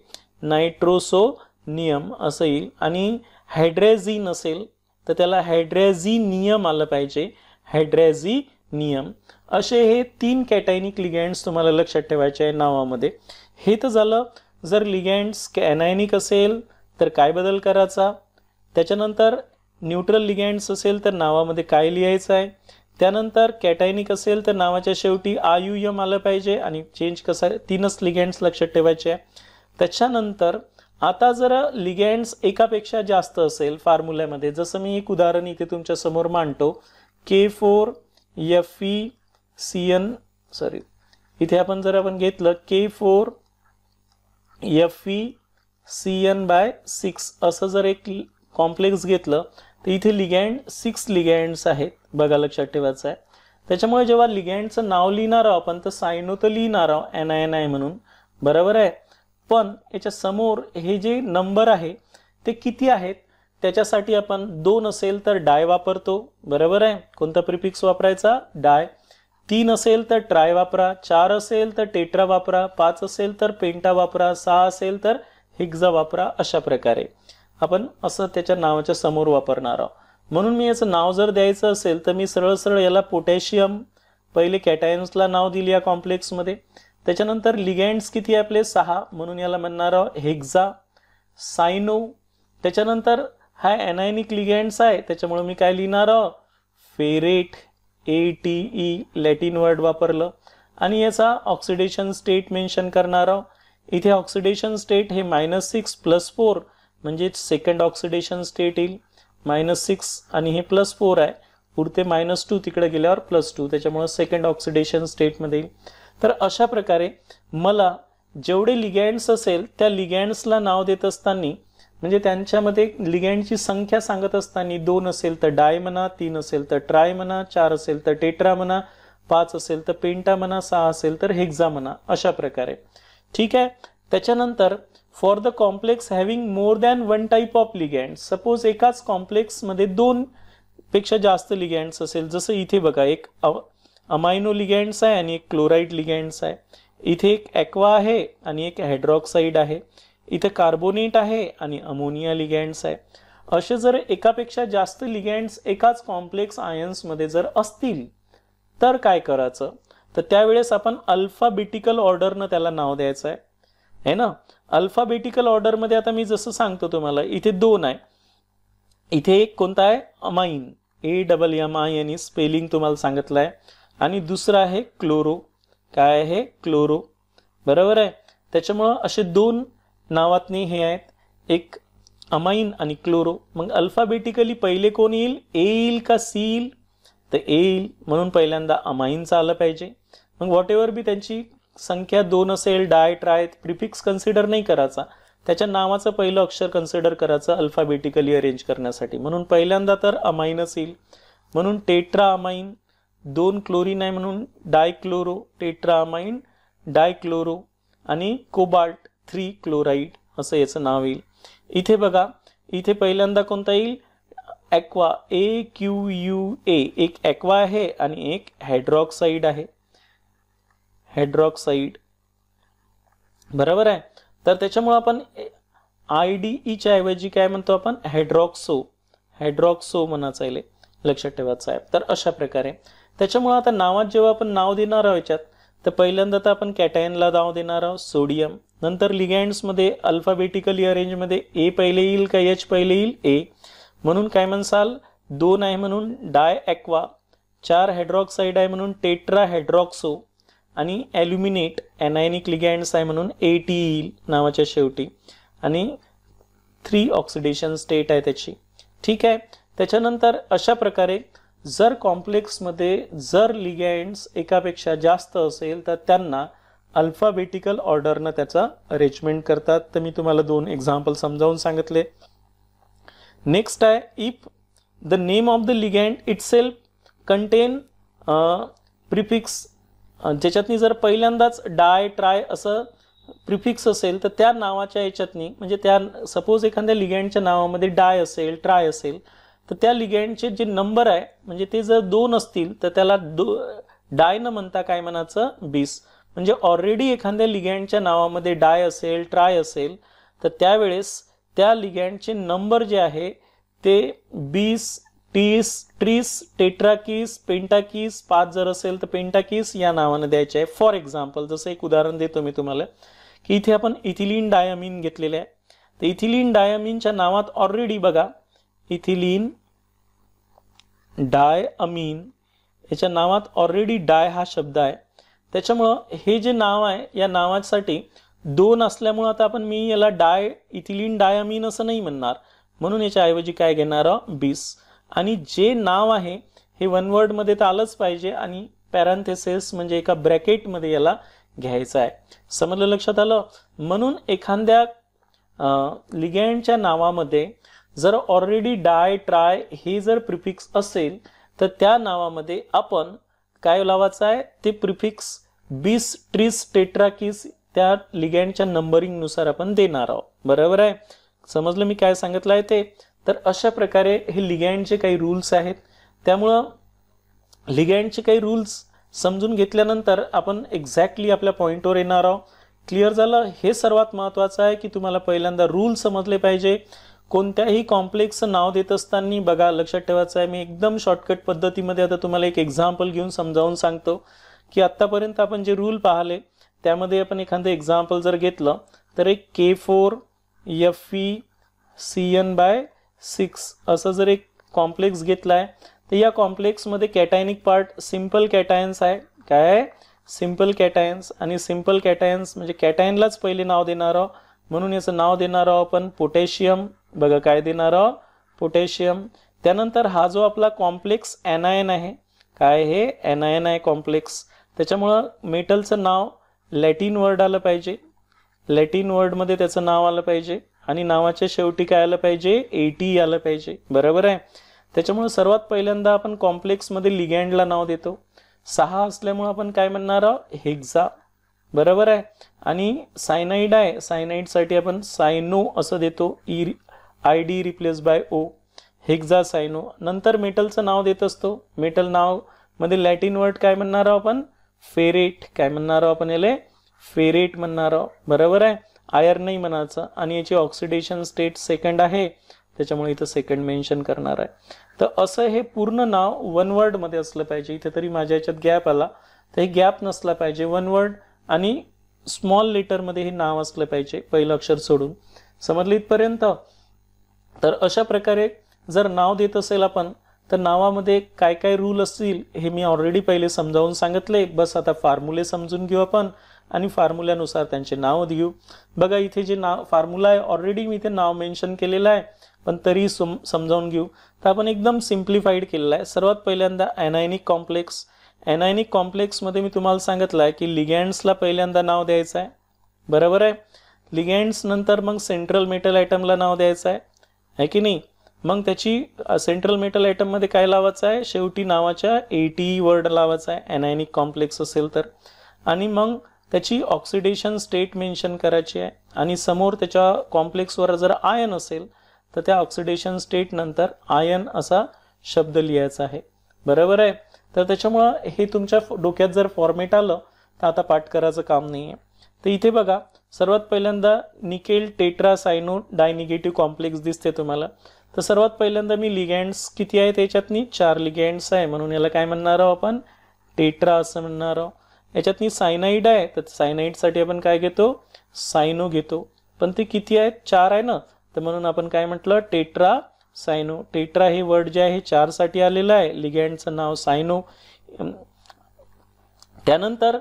नायट्रोसोनियम असं येईल. आणि हायड्रेझिन असेल तर त्याला हायड्रेझिनियम आलं पाहिजे, हायड्रेझिनियम. असे हे 3 कॅटायनिक लिगँड्स तुम्हाला लक्षात ठेवायचे आहे नावामध्ये. हे तर झालं. जर लिगँड्स एनायनिक असेल तर काय बदल करायचा, त्याच्यानंतर न्यूट्रल लिगँड्स असेल तर नावामध्ये काय लिहायचं आहे, त्यानंतर कॅटायनिक असेल तर नावाच्या शेवटी IUM आलं पाहिजे आणि चेंज कसा, 3च लिगँड्स लक्षात ठेवायचे आहे. त्याच्यानंतर आता जर लिगँड्स एकापेक्षा जास्त असेल फॉर्म्युल्यामध्ये, जसं मी एक उदाहरण इथे तुमच्या समोर मांडतो, K4FeCN, सॉरी इथे आपण जर आपण घेतलं K4FeCN/6 असं जर एक कॉम्प्लेक्स घेतलं तर इथे लिगँड 6 लिगँड्स आहेत, बघा लक्षात ठेवायचं आहे. त्याच्यामुळे जेव्हा लिगँडचं नाव लिहिणार आहोत आपण तर सायनो तर लिहिणार आहोत NiNi म्हणून, बरोबर आहे. पण याच्या समोर हे जे नंबर आहे ते किती आहेत त्याच्यासाठी आपण 2 असेल तर डाय वापरतो, बरोबर आहे. कोणता प्रिफिक्स वापरायचा, डाय. 3 असेल तर ट्राय वापरा, 4 असेल तर टेट्रा वापरा, 5 असेल तर पेंटा वापरा, 6 असेल तर हेक्सा वापरा. अशा प्रकारे आपण असं त्याच्या नावाच्या समोर वापरणार आहोत. म्हणून मी याचं नाव जर द्यायचं असेल तर मी सरळ सरळ याला पोटॅशियम, पहिले कॅटायन्सला नाव दिली या कॉम्प्लेक्समध्ये. त्याच्यानंतर लिगँड्स किती आहे आपले 6, म्हणून याला म्हणणार आहोत हेक्सा, सायनो. त्याच्यानंतर हा एनायनिक लिगँड्स आहे त्याच्यामुळे मी काय लिहिणार आहोत, फेरेट, ATE लॅटिन वर्ड वापरलं. आणि याचा ऑक्सिडेशन स्टेट मेन्शन करणार आहोत. इथे ऑक्सिडेशन स्टेट हे -6 + 4 म्हणजे सेकंड ऑक्सिडेशन स्टेट येईल, -6 आणि हे +4 आहे, पुढते -2 तिकडे गेल्यावर +2, त्याच्यामुळे सेकंड ऑक्सिडेशन स्टेटमध्ये येईल. तर अशा प्रकारे मला जेवढे लिगँड्स असेल त्या लिगँड्सला नाव देत असताना, म्हणजे त्यांच्यामध्ये लिगँडची संख्या सांगत असताना 2 असेल तर डाय म्हणा, 3 असेल तर ट्राय म्हणा, 4 असेल तर टेट्रा म्हणा, 5 असेल तर पेंटा म्हणा, 6 असेल तर हेक्सा म्हणा, अशा प्रकारे. ठीक आहे. त्याच्यानंतर for the complex having more than 1 type of ligand, suppose एकाच कॉम्प्लेक्समध्ये 2 पेक्षा जास्त लिगँड्स असेल, जसं इथे बघा एक अमायनो लिगँड्स आहे आणि एक क्लोराइड लिगँड्स आहे, इथे एक ॲक्वा आहे आणि एक हायड्रॉक्साईड आहे, इथे कार्बोनेट आहे आणि अमोनिया लिगँड्स आहे. असे जर एकापेक्षा जास्त लिगँड्स एकाच कॉम्प्लेक्स आयन्समध्ये जर असतील तर काय करायचं, तर त्यावेळेस आपण अल्फाबेटिकल ऑर्डरनं त्याला नाव द्यायचं आहे ना. अल्फाबेटिकल ऑर्डरमध्ये आता मी जसं सांगतो तुम्हाला, इथे 2 आहे, इथे एक कोणता आहे अमाइन, AMMIN स्पेलिंग तुम्हाला सांगितलं आहे, आणि दुसरा आहे क्लोरो, काय आहे क्लोरो, बरोबर आहे. त्याच्यामुळं असे 2 नावातनी हे आहेत, एक अमाइन आणि क्लोरो. मग अल्फाबेटिकली पहिले कोण येईल, A येईल का C येईल, तर A येईल, म्हणून पहिल्यांदा अमाइनचं आलं पाहिजे. मग व्हॉट एव्हर बी त्यांची संख्या 2 असेल, डाय ट्राय, प्रिफिक्स कन्सिडर नाही करायचा, त्याच्या नावाचं पहिलं अक्षर कन्सिडर करायचं अल्फाबेटिकली अरेंज करण्यासाठी. म्हणून पहिल्यांदा तर अमाइनच येईल, म्हणून टेट्रा अमाइन, 2 क्लोरीन आहे म्हणून डायक्लोरो, टेट्रा अमाइन डायक्लोरो, आणि कोबाल्ट 3 क्लोराइड असं याचं नाव येईल. इथे बघा, इथे पहिल्यांदा कोणता येईल, ॲक्वा, AQUA, एक ॲक्वा आहे आणि एक हायड्रॉक्साईड आहे, हायड्रॉक्साईड, बरोबर आहे. तर त्याच्यामुळे आपण IDEच्या ऐवजी काय म्हणतो आपण, हायड्रॉक्सो, हायड्रॉक्सो म्हणायचं आहे, लक्षात ठेवायचं आहे. तर अशा प्रकारे त्याच्यामुळे आता नावात जेव्हा आपण नाव देणार आहोत याच्यात, तर पहिल्यांदा तर आपण कॅटायनला नाव देणार आहोत सोडियम. नंतर लिगँड्समध्ये अल्फाबेटिकली अरेंजमध्ये A पहिले येईल का H पहिले येईल, A, म्हणून काय म्हणसाल 2 आहे म्हणून डाय ॲक्वा, 4 हायड्रॉक्साईड आहे म्हणून टेट्रा हायड्रॉक्सो, आणि ॲल्युमिनेट एनायनिक लिगँड्स आहे म्हणून AT येईल नावाच्या शेवटी, आणि 3 ऑक्सिडेशन स्टेट आहे त्याची. ठीक आहे. त्याच्यानंतर अशा प्रकारे जर कॉम्प्लेक्समध्ये जर लिगँड्स एकापेक्षा जास्त असेल तर त्यांना अल्फाबेटिकल ऑर्डरनं त्याचा अरेंजमेंट करतात. तर मी तुम्हाला 2 एक्झाम्पल समजावून सांगितले. नेक्स्ट आहे, if the name of the ligand itself contain prefix, ज्याच्यातनी जर पहिल्यांदाच डाय ट्राय असं प्रिफिक्स असेल तर त्या नावाच्या याच्यातनी, म्हणजे त्या सपोज एखाद्या लिगँडच्या नावामध्ये डाय असेल, ट्राय असेल, तर त्या लिगँडचे जे नंबर आहे म्हणजे ते जर 2 असतील तर त्याला डाय न म्हणता काय म्हणायचं, बिस. म्हणजे ऑलरेडी एखाद्या लिगँडच्या नावामध्ये डाय असेल, ट्राय असेल, तर त्यावेळेस त्या लिगँडचे नंबर जे आहे ते 20, 30, ट्रिस, टेट्राकिस, पेंटाकिस, 5 जर असेल तर पेंटाकिस या नावाने द्यायचे आहे. फॉर एक्झाम्पल जसं एक उदाहरण देतो मी तुम्हाला की इथे आपण इथिलीन डायअमीन घेतलेले आहे. तर इथिलीन डायअमीनच्या नावात ऑलरेडी बघा इथिलीन डायअमीन याच्या नावात ऑलरेडी डाय हा शब्द आहे. त्याच्यामुळं हे जे नाव आहे या नावासाठी 2 असल्यामुळं आता आपण मी याला इथिलीन डायअमीन असं नाही म्हणणार, म्हणून याच्या ऐवजी काय घेणार बिस. आणि जे नाव आहे हे 1 वर्ड मध्ये तर आलंच पाहिजे आणि पॅरेंथेसिस म्हणजे एका ब्रॅकेटमध्ये याला घ्यायचं आहे. समजलं, लक्षात आलं. म्हणून एखाद्या लिगँडच्या नावामध्ये जर ऑलरेडी डाय, ट्राय हे जर प्रिफिक्स असेल तर त्या नावामध्ये आपण काय लावायचं आहे, ते प्रिफिक्स बिस, ट्रिस, टेट्राकिस त्या लिगँडच्या नंबरिंग नुसार आपण देणार आहोत. बरोबर आहे, समजलं मी काय सांगितलं आहे ते. तर अशा प्रकारे हे लिगँडचे काही रूल्स आहेत. त्यामुळं लिगँडचे काही रूल्स समजून घेतल्यानंतर आपण एक्झॅक्टली आपल्या पॉइंटवर येणार आहोत. क्लिअर झालं. हे सर्वात महत्त्वाचं आहे की तुम्हाला पहिल्यांदा रूल समजले पाहिजे. कोणत्याही कॉम्प्लेक्सचं नाव देत असताना बघा लक्षात ठेवायचं आहे, मी एकदम शॉर्टकट पद्धतीमध्ये आता तुम्हाला एक एक्झाम्पल घेऊन समजावून सांगतो की आत्तापर्यंत आपण जे रूल पाहिले त्यामध्ये आपण एखादं एक्झाम्पल जर घेतलं तर एक K4 FeCN/6 असं जर एक कॉम्प्लेक्स घेतला आहे तर या कॉम्प्लेक्समध्ये कॅटायनिक पार्ट सिंपल कॅटायन्स आहे. काय, सिंपल कॅटायन्स. आणि सिंपल कॅटायन्स म्हणजे कॅटायनलाच पहिले नाव देणार आहोत, म्हणून याचं नाव देणार आहोत आपण पोटॅशियम. बघा काय देणार आहोत, पोटॅशियम. त्यानंतर हा जो आपला कॉम्प्लेक्स एनायन आहे, काय हे एनायन आहे कॉम्प्लेक्स, त्याच्यामुळं मेटलचं नाव लॅटिन वर्ड आलं पाहिजे, लॅटिन वर्डमध्ये त्याचं नाव आलं पाहिजे आणि नावाच्या शेवटी काय आलं पाहिजे, AT आलं पाहिजे. बरोबर आहे. त्याच्यामुळे सर्वात पहिल्यांदा आपण कॉम्प्लेक्समध्ये लिगँडला नाव देतो. 6 असल्यामुळे आपण काय म्हणणार आहोत, हेक्सा. बरोबर आहे. आणि सायनाइड आहे, सायनाइडसाठी आपण सायनो असं देतो, ID replace by O, hexa cyano. नंतर मेटलचं नाव देत असतो. मेटल नाव मध्ये लॅटिन वर्ड काय म्हणणार आहोत आपण, फेरेट. काय म्हणणार आहोत आपण याला, फेरेट म्हणणार आहोत. बरोबर आहे. आयर्न नाही म्हणायचं. आणि याची ऑक्सिडेशन स्टेट सेकंड आहे, त्याच्यामुळे इथं सेकंड मेन्शन करणार आहे. तर असं हे पूर्ण नाव 1 वर्ड मध्ये असलं पाहिजे. इथे तरी माझ्या याच्यात गॅप आला, तर हे गॅप नसला पाहिजे. 1 वर्ड आणि स्मॉल लेटर मध्ये हे नाव असलं पाहिजे, पहिलं अक्षर सोडून. समजलं इथपर्यंत. तर अशा प्रकारे जर नाव देत असेल आपण तर नावामध्ये काय काय रूल असतील हे मी ऑलरेडी पहिले समजावून सांगितले. बस आता फॉर्म्युले समजून घेऊ आपण आणि फॉर्म्युल्यानुसार त्यांचे नाव देऊ. बघा इथे जे नाव फॉर्म्युला आहे ऑलरेडी मी इथे नाव मेन्शन केलेलं आहे, पण तरी समजावून घेऊ. तर आपण एकदम सिम्प्लिफाईड केलेलं आहे. सर्वात पहिल्यांदा एनायनिक कॉम्प्लेक्स. एनायनिक कॉम्प्लेक्समध्ये मी तुम्हाला सांगितलं आहे की लिगँड्सला पहिल्यांदा नाव द्यायचं आहे. बरोबर आहे. लिगँड्स नंतर मग सेंट्रल मेटल आयटमला नाव द्यायचं आहे की नाही. मग त्याची सेंट्रल मेटल आयटम मध्ये काय लावायचं आहे, शेवटी नावाच्या AT वर्ड लावायचा आहे एनायनिक कॉम्प्लेक्स असेल तर. आणि मग त्याची ऑक्सिडेशन स्टेट मेन्शन करायची आहे. आणि समोर त्याच्या कॉम्प्लेक्सवर जर आयन असेल तर त्या ऑक्सिडेशन स्टेट नंतर आयन असा शब्द लिहायचा आहे. बरोबर आहे. तर त्याच्यामुळं हे तुमच्या डोक्यात जर फॉर्मेट आलं तर आता पाठ करायचं काम नाही आहे. तर इथे बघा सर्वात पहिल्यांदा निकेल टेट्रा सायनो डायनिगेटिव्ह कॉम्प्लेक्स दिसते तुम्हाला. तर सर्वात पहिल्यांदा मी लिगँड्स किती आहे त्याच्यातनी 4 लिगँड्स आहे, म्हणून याला काय म्हणणार आहोत आपण, टेट्रा असं म्हणणार आहोत. याच्यातनी सायनाइड आहे तर सायनाइडसाठी आपण काय घेतो, सायनो घेतो. पण ते किती आहेत, 4 आहे ना, तर म्हणून आपण काय म्हटलं, टेट्रा सायनो. टेट्रा हे वर्ड जे आहे 4 साठी आलेलं आहे, लिगँडचं नाव सायनो. त्यानंतर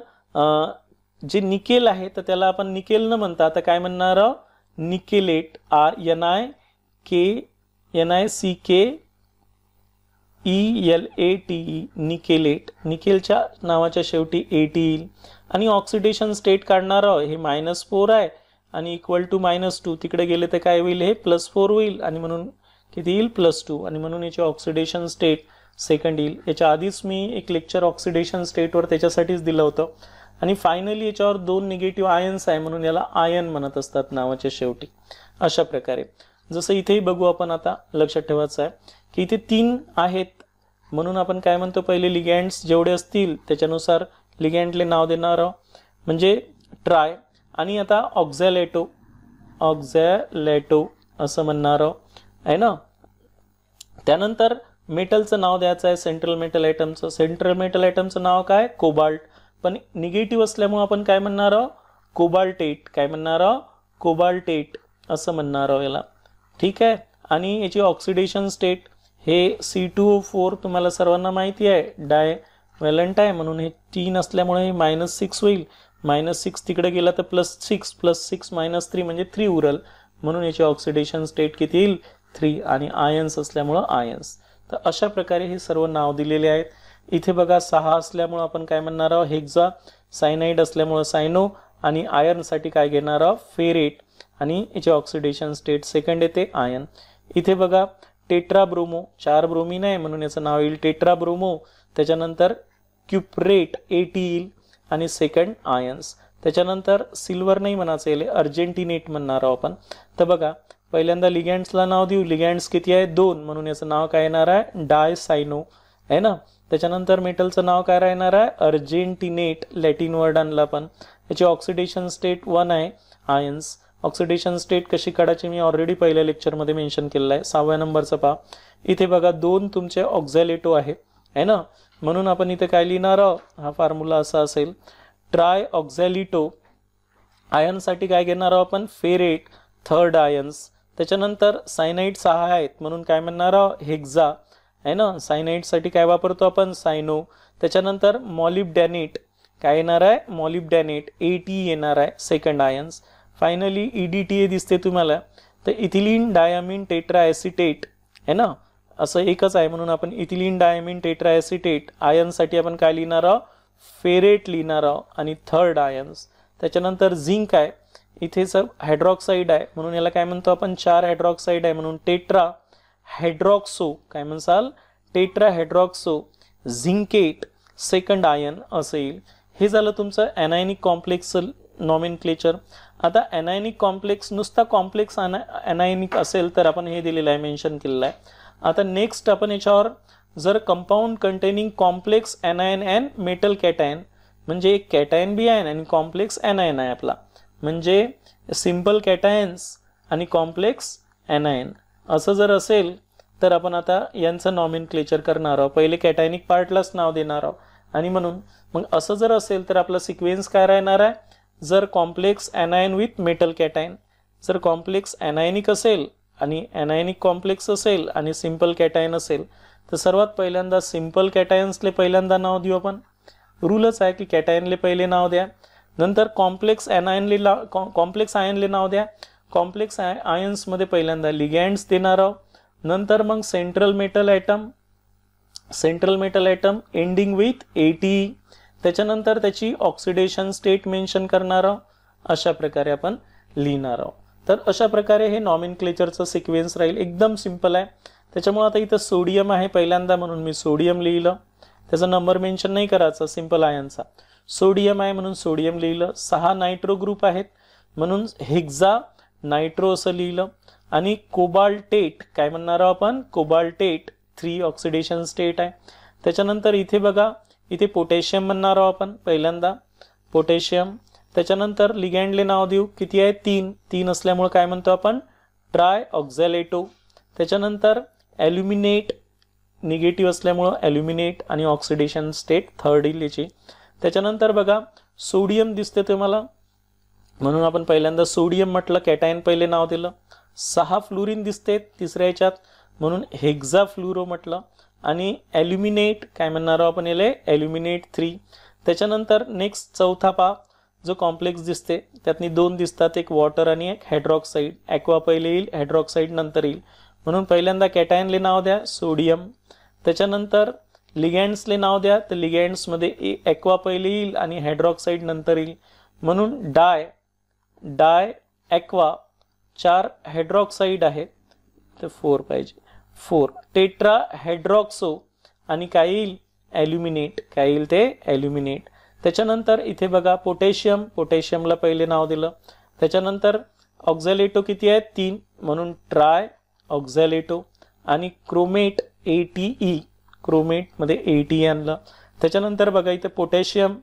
जे निकेल आहे तर त्याला आपण निकेल न म्हणता आता काय म्हणणार आहोत, निकेलेट. NiCKELATE निकेलेट. निकेलच्या नावाच्या शेवटी AT येईल. आणि ऑक्सिडेशन स्टेट काढणार आहोत. हे -4 आहे आणि इक्वल टू -2 तिकडे गेले तर काय होईल, हे +4 होईल आणि म्हणून किती येईल, +2. आणि म्हणून याचे ऑक्सिडेशन स्टेट सेकंड येईल. याच्या आधीच मी एक लेक्चर ऑक्सिडेशन स्टेटवर त्याच्यासाठीच दिलं होतं. आणि फायनली याच्यावर 2 निगेटिव्ह आयन्स आहे म्हणून याला आयन म्हणत असतात नावाच्या शेवटी. अशा प्रकारे जसं इथेही बघू आपण आता लक्षात ठेवायचं आहे की इथे 3 आहेत म्हणून आपण काय म्हणतो पहिले लिगँड्स जेवढे असतील त्याच्यानुसार लिगँडले नाव देणार आहोत, म्हणजे ट्राय. आणि आता ऑक्झॅलेटो असं म्हणणार आहोत आहे ना. त्यानंतर मेटलचं नाव द्यायचं आहे सेंट्रल मेटल आयटमचं. सेंट्रल मेटल आयटमचं नाव काय? कोबाल्ट. पण निगेटिव्ह असल्यामुळे आपण काय म्हणणार आहोत? कोबाल्टेट. काय म्हणणार आहोत? कोबाल्टेट असं म्हणणार आहोत याला. ठीक आहे. आणि याची ऑक्सिडेशन स्टेट हे C2O4 तुम्हाला सर्वांना माहिती आहे डायव्हॅलंट आहे म्हणून हे 3 असल्यामुळे हे -6 होईल. -6 तिकडे गेला तर +6 +6 -3 म्हणजे 3 उरल म्हणून याची ऑक्सिडेशन स्टेट किती येईल? 3. आणि आयन्स असल्यामुळं आयन्स. तर अशा प्रकारे हे सर्व नाव दिलेले आहेत. इथे बघा 6 असल्यामुळं आपण काय म्हणणार आहोत? हेक्झा. सायनाइड असल्यामुळं सायनो. आणि आयर्नसाठी काय घेणार आहोत? फेरेट. आणि याची ऑक्सिडेशन स्टेट सेकंड येते आयन. इथे बघा टेट्राब्रोमो, 4 ब्रोमीन आहे म्हणून याचं नाव येईल टेट्राब्रोमो. त्याच्यानंतर क्युप्रेट 80 येईल आणि सेकंड आयन्स. त्याच्यानंतर सिल्वर नाही म्हणायचं येईल अर्जेंटिनेट म्हणणार आहोत आपण. तर बघा पहिल्यांदा लिगँड्सला नाव देऊ. लिगँड्स किती आहे? 2 म्हणून याचं नाव काय येणार आहे? डायसायनो आहे ना. त्याच्यानंतर मेटलचं नाव काय राहणार आहे? अर्जेंटिनेट. लॅटिन वर्ड आणला पण. याची ऑक्सिडेशन स्टेट 1 आहे आयन्स. ऑक्सिडेशन स्टेट कशी काढायची मी ऑलरेडी पहिल्या लेक्चरमध्ये मेन्शन केलेलं आहे. 6व्या नंबरचं पहा. इथे बघा 2 तुमचे ऑक्झॅलेटो आहे ना म्हणून आपण इथे काय लिहिणार आहोत? हा फॉर्म्युला असा असेल ट्राय ऑक्झॅलिटो. आयनसाठी काय घेणार आहोत आपण? फेरेट. Third ions. त्याच्यानंतर सायनाइड 6 आहेत म्हणून काय म्हणणार आहोत? हेक्झा आहे ना. सायनाइडसाठी काय वापरतो आपण? सायनो. त्याच्यानंतर मॉलिब्डॅनेट काय येणार आहे? मॉलिब्डॅनेट 80 येणार आहे सेकंड आयन्स. फायनली EDTA दिसते तुम्हाला तर इथिलीन डायमिन टेट्राएसिटेट आहे ना. असं एकच आहे म्हणून आपण इथिलीन डायमिन टेट्राएसिटेट. आयनसाठी आपण काय लिहिणार आहोत? फेरेट लिहिणार आहोत आणि थर्ड आयन्स. त्याच्यानंतर झिंक आहे. इथे सब हायड्रॉक्साईड आहे म्हणून याला काय म्हणतो आपण? 4 हायड्रॉक्साईड आहे म्हणून टेट्रा हायड्रॉक्सो. काय म्हणसाल? टेट्रा हायड्रॉक्सो झिंकेट सेकंड आयन असं येईल. हे झालं तुमचं एनायनिक कॉम्प्लेक्स नॉमेनक्लेचर. आता एनायनिक कॉम्प्लेक्स नुसता कॉम्प्लेक्स एनायनिक असेल तर आपण हे दिलेलं आहे मेन्शन केलेलं आहे. आता नेक्स्ट आपण याच्यावर जर compound containing complex anion and metal cation म्हणजे एक कॅटायन बी आहे आणि कॉम्प्लेक्स एनायन आहे आपला म्हणजे सिंपल कॅटायन्स आणि कॉम्प्लेक्स एनायन असं जर असेल तर आपण आता यांचं नॉमेनक्लेचर करणार आहोत. पहिले कॅटायनिक पार्टलाच नाव देणार आहोत आणि म्हणून मग असं जर असेल तर आपला सिक्वेन्स काय राहणार आहे? जर complex anion with metal cation. जर कॉम्प्लेक्स एनायनिक असेल आणि एनायनिक कॉम्प्लेक्स असेल आणि सिंपल कॅटायन असेल तर सर्वात पहिल्यांदा सिंपल कॅटायन्सले पहिल्यांदा नाव देऊ आपण. रूलच आहे की कॅटायनले पहिले नाव द्या. नंतर कॉम्प्लेक्स आयनले नाव द्या. कॉम्प्लेक्स आयन्समध्ये पहिल्यांदा लिगँड्स देणार आहोत. नंतर मग central metal item ending with 80. त्याच्यानंतर त्याची ऑक्सिडेशन स्टेट मेन्शन करणार आहोत. अशा प्रकारे आपण लिहिणार आहोत. तर अशा प्रकारे हे नॉमेनक्लेचरचं सिक्वेन्स राहील. एकदम सिंपल आहे. त्याच्यामुळे आता इथं सोडियम आहे पहिल्यांदा म्हणून मी सोडियम लिहिलं. त्याचा नंबर मेन्शन नाही करायचा सिंपल आयनचा. सोडियम आहे म्हणून सोडियम लिहिलं. 6 नायट्रो ग्रुप आहेत म्हणून हेक्झा नायट्रो असं लिहिलं. आणि कोबाल्टेट काय म्हणणार आहोत आपण? कोबाल्टेट 3 ऑक्सिडेशन स्टेट आहे. त्याच्यानंतर इथे बघा इथे पोटॅशियम म्हणणार आहोत आपण पहिल्यांदा पोटॅशियम. त्याच्यानंतर लिगँडले नाव देऊ. किती आहे? 3 असल्यामुळे काय म्हणतो आपण? ट्राय ऑक्झॅलेटो. त्याच्यानंतर ॲल्युमिनेट निगेटिव्ह असल्यामुळं ॲल्युमिनेट आणि ऑक्सिडेशन स्टेट थर्ड येईल याची. त्याच्यानंतर बघा सोडियम दिसते तुम्हाला म्हणून आपण पहिल्यांदा सोडियम म्हटलं. कॅटायन पहिले नाव दिलं. 6 फ्लोरीन दिसते तिसऱ्या याच्यात म्हणून हेक्झा फ्लोरो म्हटलं. आणि ॲल्युमिनेट काय म्हणणार आहोत आपण याला? ॲल्युमिनेट 3. त्याच्यानंतर नेक्स्ट चौथा पा जो कॉम्प्लेक्स दिसते त्यातनी 2 दिसतात एक वॉटर आणि एक हायड्रॉक्साईड. ॲक्वा पहिले येईल हायड्रॉक्साईड नंतर येईल म्हणून पहिल्यांदा कॅटायनले नाव द्या सोडियम. त्याच्यानंतर लिगँड्सले नाव द्या तर लिगँड्समध्ये ॲक्वा पहिले येईल आणि हायड्रॉक्साईड नंतर येईल म्हणून डाय ॲक्वा 4 हायड्रॉक्साईड आहेत तर 4 पाहिजे 4 टेट्रा हायड्रॉक्सो आणि काय येईल? ॲल्युमिनेट. काय येईल ते? ॲल्युमिनेट. त्याच्यानंतर इथे बघा पोटॅशियमला पहिले नाव दिलं. त्याच्यानंतर ऑक्झॅलेटो किती आहेत? 3 म्हणून ट्राय ऑक्झॅलेटो. आणि क्रोमेट ATE, क्रोमेटमध्ये ATE आणलं. त्याच्यानंतर बघा इथे पोटॅशियम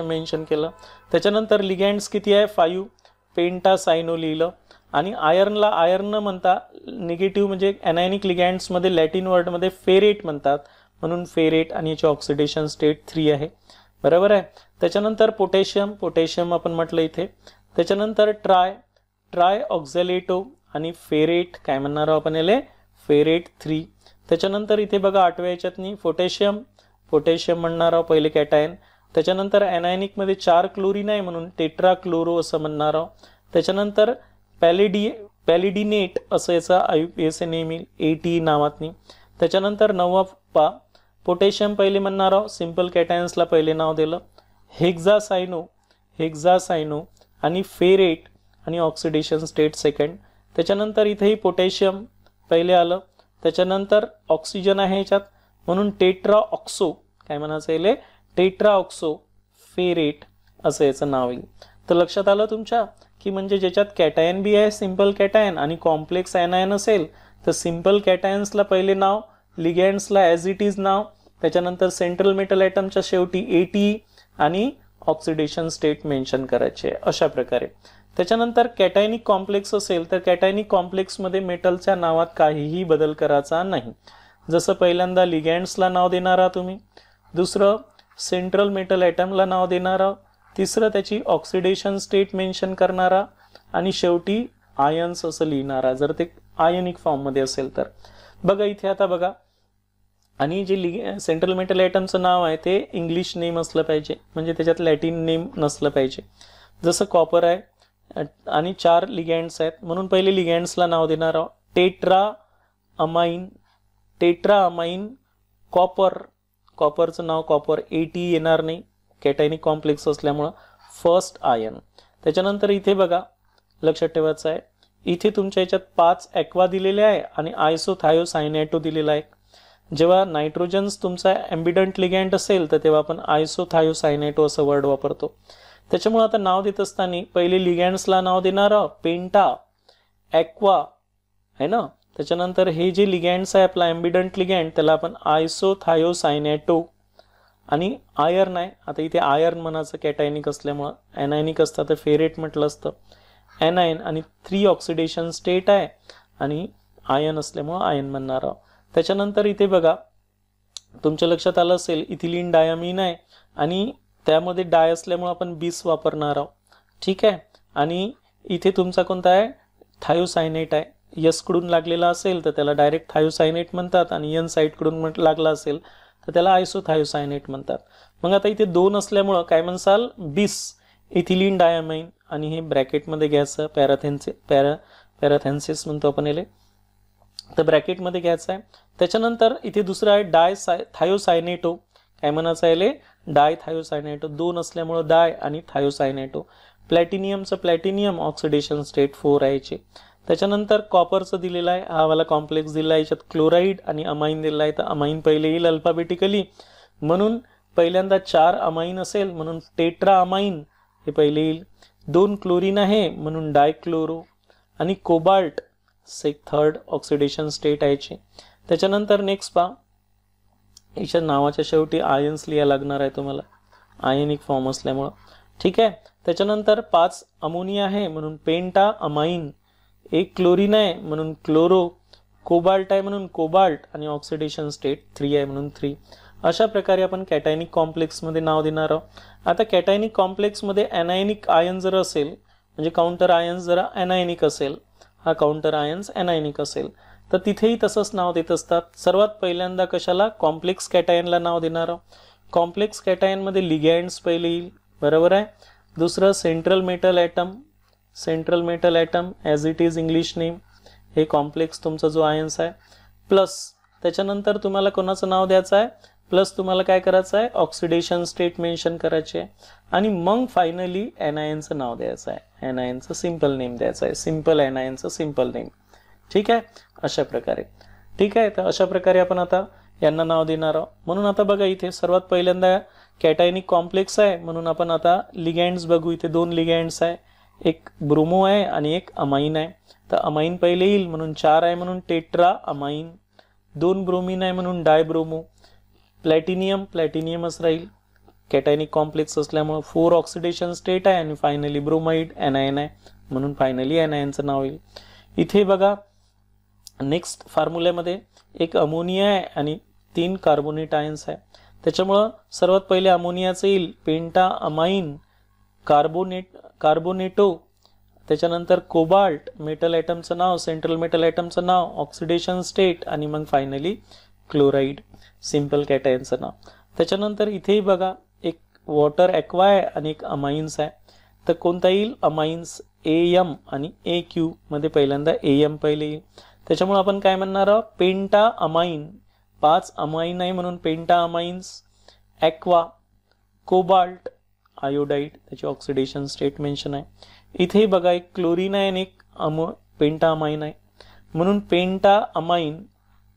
मेन्शन केलं. त्याच्यानंतर लिगँड्स किती आहे 5, पेंटासायनो लिहिलं. आणि आयर्नला आयर्न न म्हणता निगेटिव्ह म्हणजे एनायनिक लिगँड्समध्ये लॅटिन वर्डमध्ये फेरेट म्हणतात, म्हणून फेरेट, आणि याची ऑक्सिडेशन स्टेट 3 आहे. बरोबर आहे. त्याच्यानंतर पोटॅशियम आपण म्हटलं इथे. त्याच्यानंतर ट्राय ऑक्झॅलेटो आणि फेरेट काय म्हणणार आहोत आपण याले फेरेट 3. त्याच्यानंतर इथे बघा 8व्या याच्यातनी पोटॅशियम म्हणणार आहोत पहिले कॅटायन. त्याच्यानंतर एनायनिकमध्ये 4 क्लोरीन आहे म्हणून टेट्रा क्लोरो असं म्हणणार आहोत. त्याच्यानंतर पॅलिडिनेट असं याचा IUPAC नेम येईल ATE नावातनी. त्याच्यानंतर 9वा पोटॅशियम पहिले म्हणणार आहोत, सिंपल कॅटायन्सला पहिले नाव दिलं. हेक्झासायनो आणि फेरेट आणि ऑक्सिडेशन स्टेट सेकंड. त्याच्यानंतर इथेही पोटॅशियम पहिले आलं. त्याच्यानंतर ऑक्सिजन आहे ह्याच्यात म्हणून टेट्रा ऑक्सो काय म्हणायचं याले टेट्रा ऑक्सो फेरेट असं याचं नाव येईल. तर लक्षात आलं तुमच्या की म्हणजे ज्याच्यात कॅटायन बी आहे सिंपल कॅटायन आणि कॉम्प्लेक्स एनायन असेल तर सिंपल कॅटायन्सला पहिले नाव, लिगँड्सला ॲज इट इज नाव, त्याच्यानंतर सेंट्रल मेटल ॲटमच्या शेवटी ATE आणि ऑक्सिडेशन स्टेट मेन्शन करायचे अशा प्रकारे. त्याच्यानंतर कॅटायनिक कॉम्प्लेक्स असेल तर कॅटायनिक कॉम्प्लेक्समध्ये मेटलच्या नावात काहीही बदल करायचा नाही. जसं पहिल्यांदा लिगँड्सला नाव देणारा तुम्ही, दुसरं सेंट्रल मेटल ॲटमला नाव देणारा, तिसरं त्याची ऑक्सिडेशन स्टेट मेन्शन करणारा आणि शेवटी आयन्स असं लिहिणारा जर ते आयनिक फॉर्ममध्ये असेल तर. बघा इथे आता बघा, आणि जे सेंट्रल मेटल ॲटमचं नाव आहे ते इंग्लिश नेम असलं पाहिजे, म्हणजे त्याच्यात लॅटिन नेम नसलं पाहिजे. जसं कॉपर आहे आणि 4 लिगँड्स आहेत म्हणून पहिले लिगँड्सला नाव देणार आहोत. टेट्रा अमाइन कॉपरचं नाव कॉपर, ATE येणार नाही कॅटायनिक कॉम्प्लेक्स असल्यामुळं. First ion. त्याच्यानंतर इथे बघा लक्षात ठेवायचं आहे, इथे तुमच्या याच्यात 5 ॲक्वा दिलेले आहे आणि आयसोथायोसायनेटो दिलेला आहे. जेव्हा नायट्रोजन्स तुमचा ॲम्बिडंट लिगँड असेल तर तेव्हा आपण आयसोथायोसायनेटो असं वर्ड वापरतो. त्याच्यामुळे आता नाव देत असताना पहिले लिगँड्सला नाव देणार पेंटा ॲक्वा आहे ना. त्याच्यानंतर हे जे लिगँड्स आहे आपला ॲम्बिडंट लिगँड त्याला आपण आयसोथायोसायनेटो. आणि आयर्न आहे, आता इथे आयर्न म्हणायचं कॅटायनिक असल्यामुळं, एनायनिक असतं तर फेरेट म्हटलं असतं. एनायन आणि 3 ऑक्सिडेशन स्टेट आहे आणि आयन असल्यामुळं आयन म्हणणार आहोत. त्याच्यानंतर इथे बघा तुमच्या लक्षात आलं असेल इथिलीन डायमीन आहे आणि त्यामध्ये डाय असल्यामुळे आपण बीस वापरणार आहोत. ठीक आहे. आणि इथे तुमचा कोणता आहे थायोसायनेट आहे. यसकडून लागलेला असेल तर त्याला डायरेक्ट थायोसायनेट म्हणतात आणि एन साईडकडून लागला असेल तर त्याला आयसोथायोसायनेट म्हणतात. मग आता इथे 2 असल्यामुळं काय म्हणसाल बीस इथिलीन डायमाइन आणि हे ब्रॅकेटमध्ये घ्यायचं पॅराथेन्सिस म्हणतो आपण याला, तर ब्रॅकेटमध्ये घ्यायचं आहे. त्याच्यानंतर इथे दुसरं आहे थायोसायनेटो काय म्हणायचं आहे डायथायोसायनेटो. 2 असल्यामुळं डाय आणि थायोसायनेटो. प्लॅटिनियमचं प्लॅटिनियम ऑक्सिडेशन स्टेट 4 आहे. त्याच्यानंतर कॉपरचं दिलेलं आहे, हा वाला कॉम्प्लेक्स दिला आहे, याच्यात क्लोराईड आणि अमाइन दिला आहे. तर अमाइन पहिले येईल अल्फाबेटिकली म्हणून पहिल्यांदा 4 अमाइन असेल म्हणून टेट्रा अमाइन हे पहिले येईल. 2 क्लोरीन आहे म्हणून डायक्लोरो आणि कोबाल्ट थर्ड ऑक्सिडेशन स्टेट आहे. त्याच्यानंतर नेक्स्ट पहा, याच्या नावाच्या शेवटी आयन्स लिहायला लागणार आहे तुम्हाला आयनिक फॉर्म असल्यामुळं. ठीक आहे. त्याच्यानंतर 5 अमोनिया आहे म्हणून पेंटा अमाइन, 1 क्लोरीन आहे म्हणून क्लोरो, कोबाल्ट आहे म्हणून कोबाल्ट आणि ऑक्सिडेशन स्टेट 3 आहे म्हणून 3. अशा प्रकारे आपण कॅटायनिक कॉम्प्लेक्समध्ये नाव देणार आहोत. आता कॅटायनिक कॉम्प्लेक्समध्ये एनायनिक आयन जर असेल म्हणजे काउंटर आयन्स जरा एनायनिक असेल, हा काउंटर आयन्स एनायनिक असेल तर तिथेही तसंच नाव देत असतात. सर्वात पहिल्यांदा कशाला कॉम्प्लेक्स कॅटायनला नाव देणार आहोत. कॉम्प्लेक्स कॅटायनमध्ये लिगँड्स पहिले येईल, बरोबर आहे. दुसरं central metal atom as it is English name, हे कॉम्प्लेक्स तुमचा जो आयन्स आहे, प्लस त्याच्यानंतर तुम्हाला कोणाचं नाव द्यायचं आहे, प्लस तुम्हाला काय करायचं आहे ऑक्सिडेशन स्टेट मेन्शन करायचे आहे आणि मग फायनली एनायनचं नाव द्यायचं आहे, एनायनचं सिंपल नेम द्यायचं आहे, सिंपल एनायनचं सिंपल नेम. ठीक आहे. अशा प्रकारे. ठीक आहे. तर अशा प्रकारे आपण आता यांना नाव देणार आहोत. म्हणून आता बघा इथे सर्वात पहिल्यांदा कॅटायनिक कॉम्प्लेक्स आहे म्हणून आपण आता लिगँड्स बघू. इथे 2 लिगँड्स आहे, एक ब्रोमो आहे आणि एक अमाइन आहे. तर अमाइन पहिले येईल म्हणून 4 आहे म्हणून टेट्रा अमाइन. 2 ब्रोमीन आहे म्हणून डायब्रोमो. प्लॅटिनियमच राहील कॅटायनिक कॉम्प्लेक्स असल्यामुळे. 4 ऑक्सिडेशन स्टेट आहे आणि फायनली ब्रोमाइड एनायन आहे म्हणून फायनली एनायनचं नाव येईल. इथे बघा नेक्स्ट फॉर्म्युल्यामध्ये एक अमोनिया आहे आणि 3 कार्बोनेट आयन्स आहे. त्याच्यामुळं सर्वात पहिले अमोनियाचं येईल पेंटा अमाइन कार्बोनेटो. त्याच्यानंतर कोबाल्ट मेटल ॲटमचं नाव, सेंट्रल मेटल ॲटमचं नाव, ऑक्सिडेशन स्टेट आणि मग फायनली क्लोराईड सिंपल कॅटायनचं नाव. त्याच्यानंतर इथेही बघा एक वॉटर ॲक्वा आहे आणि एक अमाइन्स आहे. तर कोणता येईल अमाइन्स AM आणि AQ मध्ये पहिल्यांदा AM पहिले येईल. त्याच्यामुळे आपण काय म्हणणार आहोत पेंटा अमाइन. 5 अमाइन आहे म्हणून पेंटा अमाइन्स. ॲक्वा, कोबाल्ट, आयोडाईड त्याची ऑक्सिडेशन स्टेट मेन्शन आहे. इथे बघा एक क्लोरीन आहे आणि एक पेंटा अमाइन आहे म्हणून पेंटा amine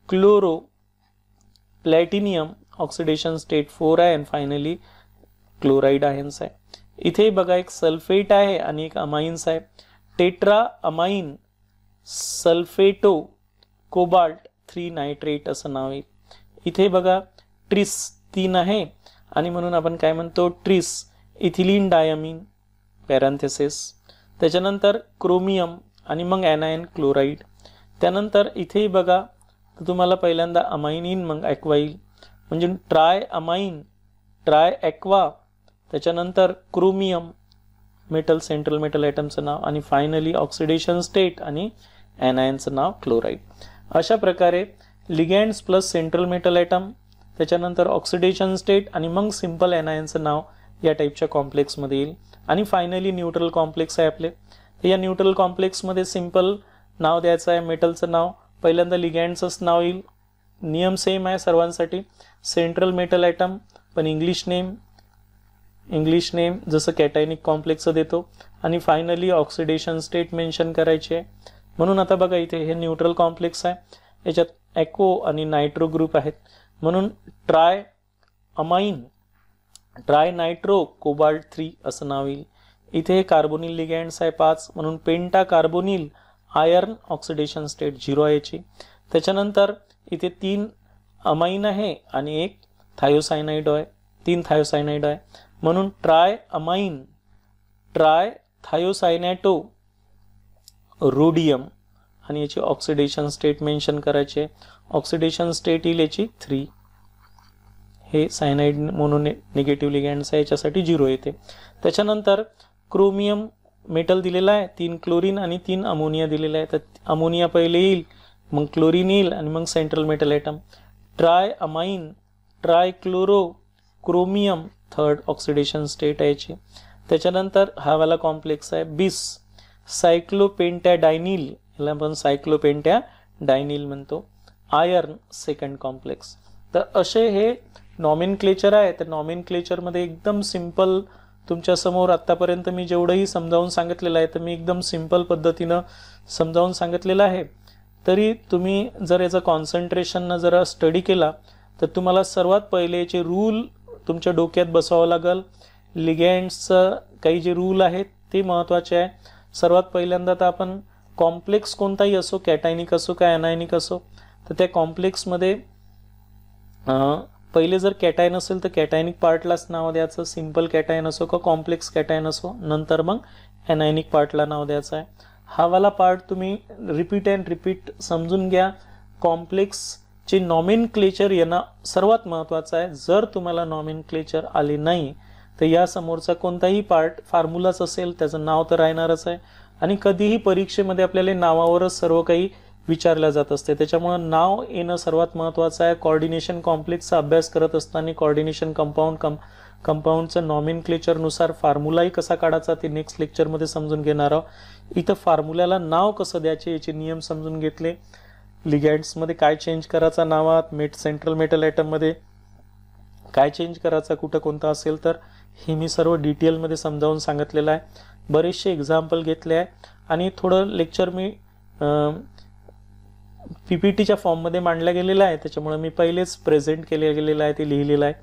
chloro platinum oxidation state 4 आहे आणि फायनली क्लोराईड आयन्स आहे. इथे बघा एक सल्फेट आहे आणि एक अमाइन्स आहे. टेट्रा अमाइन सल्फेटो कोबाल्ट 3 नायट्रेट असं नाव आहे. इथे बघा ट्रिस 3 आहे आणि म्हणून आपण काय म्हणतो ट्रिस इथिलीन डायमिन पॅरेंथेसिस. त्याच्यानंतर क्रोमियम आणि मग एनायन क्लोराईड. त्यानंतर इथेही बघा तर तुम्हाला पहिल्यांदा अमाइन येईल मग ॲक्वा येईल म्हणजे ट्राय अमाइन ट्राय ॲक्वा. त्याच्यानंतर क्रोमियम मेटल सेंट्रल मेटल ॲटमचं नाव आणि फायनली ऑक्सिडेशन स्टेट आणि एनायनचं नाव क्लोराईड. अशा प्रकारे लिगँड्स प्लस सेंट्रल मेटल ॲटम त्याच्यानंतर ऑक्सिडेशन स्टेट आणि मग सिंपल एनायनचं नाव या टाईपच्या कॉम्प्लेक्समध्ये येईल. आणि फायनली न्यूट्रल कॉम्प्लेक्स आहे आपले. तर या न्यूट्रल कॉम्प्लेक्समध्ये सिंपल नाव द्यायचं आहे मेटलचं नाव. पहिल्यांदा लिगँड्सच नाव येईल. नियम सेम आहे सर्वांसाठी. सेंट्रल मेटल ॲटम पण इंग्लिश नेम जसं कॅटायनिक कॉम्प्लेक्सचं देतो. आणि फायनली ऑक्सिडेशन स्टेट मेन्शन करायची आहे. म्हणून आता बघा इथे हे न्यूट्रल कॉम्प्लेक्स आहे. याच्यात ॲक्वो आणि नायट्रो ग्रुप आहेत म्हणून try amine try nitro cobalt 3 असं नाव येईल. इथे कार्बोनिल लिगँड्स आहे 5 म्हणून पेंटा कार्बोनिल आयर्न ऑक्सिडेशन स्टेट 0 आहे याची. त्याच्यानंतर इथे 3 अमाइन आहे आणि एक थायोसायनाइड आहे 3 थायोसायनाइड आहे म्हणून ट्राय अमाइन ट्राय थायोसायनॅटो रोडियम आणि याची ऑक्सिडेशन स्टेट मेन्शन करायचे. ऑक्सिडेशन स्टेट येईल याची 3. हे सायनाइड म्हणून निगेटिव्ह लिगँड्स आहे याच्यासाठी 0 येते. त्याच्यानंतर क्रोमियम मेटल दिलेला आहे 3 क्लोरीन आणि 3 अमोनिया दिलेला आहे. तर अमोनिया पहिले येईल मग क्लोरीन येईल आणि मग central metal atom. Tri amine tri chloro chromium 3rd oxidation state आहे याची. त्याच्यानंतर हा वाला कॉम्प्लेक्स आहे बिस सायक्लोपेंटॅडायनिल याला आपण सायक्लोपेंटॅडायनिल म्हणतो. Iron 2nd complex. तर असे हे नॉमेनक्लेचर आहे. तर नॉमेनक्लेचरमध्ये एकदम सिंपल तुमच्यासमोर आत्तापर्यंत मी जेवढंही समजावून सांगितलेलं आहे तर मी एकदम सिंपल पद्धतीनं समजावून सांगितलेलं आहे. तरी तुम्ही जर याचं कॉन्सन्ट्रेशननं जरा स्टडी केला तर तुम्हाला सर्वात पहिले याचे रूल तुमच्या डोक्यात बसवावं लागेल. लिगँड्सचं काही जे रूल आहेत ते महत्त्वाचे आहे. सर्वात पहिल्यांदा तर आपण कॉम्प्लेक्स कोणताही असो कॅटायनिक असो का एनायनिक असो तर त्या कॉम्प्लेक्समध्ये पहिले जर कॅटायन असेल तर कॅटायनिक पार्टलाच नाव द्यायचं. सिंपल कॅटायन असो का कॉम्प्लेक्स कॅटायन असो. नंतर मग एनायनिक पार्टला नाव द्यायचं आहे. हा वाला पार्ट तुम्ही रिपीट समजून घ्या. कॉम्प्लेक्सचे नॉमेनक्लेचर येणं सर्वात महत्त्वाचं आहे. जर तुम्हाला नॉमेनक्लेचर आले नाही तर या समोरचा कोणताही पार्ट फॉर्म्युलाच असेल त्याचं नाव तर राहणारच आहे. आणि कधीही परीक्षेमध्ये आपल्याला नावावरच सर्व काही विचारलं जात असते. त्याच्यामुळं नाव येणं सर्वात महत्त्वाचं आहे. कॉर्डिनेशन कॉम्प्लेक्सचा अभ्यास करत असताना कॉर्डिनेशन कंपाऊंडचं नॉमेनक्लेचरनुसार फॉर्म्युलाही कसा काढायचा ते नेक्स्ट लेक्चरमध्ये समजून घेणार आहोत. इथं फॉर्म्युल्याला नाव कसं द्यायचे याचे नियम समजून घेतले. लिगँड्समध्ये काय चेंज करायचा नावात, सेंट्रल मेटल ॲटममध्ये काय चेंज करायचा कुठं कोणता असेल तर हे मी सर्व डिटेलमध्ये समजावून सांगितलेलं आहे. बरेचसे एक्झाम्पल घेतले आहे आणि थोडं लेक्चर मी PPTच्या फॉर्ममध्ये मांडल्या गेलेला आहे. त्याच्यामुळे मी पहिलेच प्रेझेंट केले गेलेलं आहे ते लिहिलेलं आहे.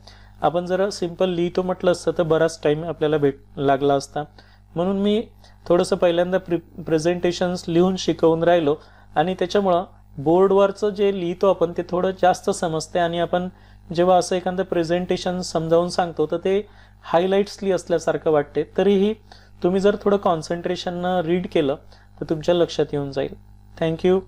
आपण जर सिंपल लिहितो म्हटलं असतं तर बराच टाईम आपल्याला लागला असता. म्हणून मी थोडंसं पहिल्यांदा प्रेझेंटेशन्स लिहून शिकवून राहिलो आणि त्याच्यामुळं बोर्डवरचं जे लिहितो आपण ते थोडं जास्त समजते आणि आपण जेव्हा असं एखादं प्रेझेंटेशन समजावून सांगतो तर ते हायलाइट्सली असल्यासारखं वाटते. तरीही तुम्ही जर थोडं कॉन्सन्ट्रेशननं रीड केलं तर तुमच्या लक्षात येऊन जाईल. थँक्यू.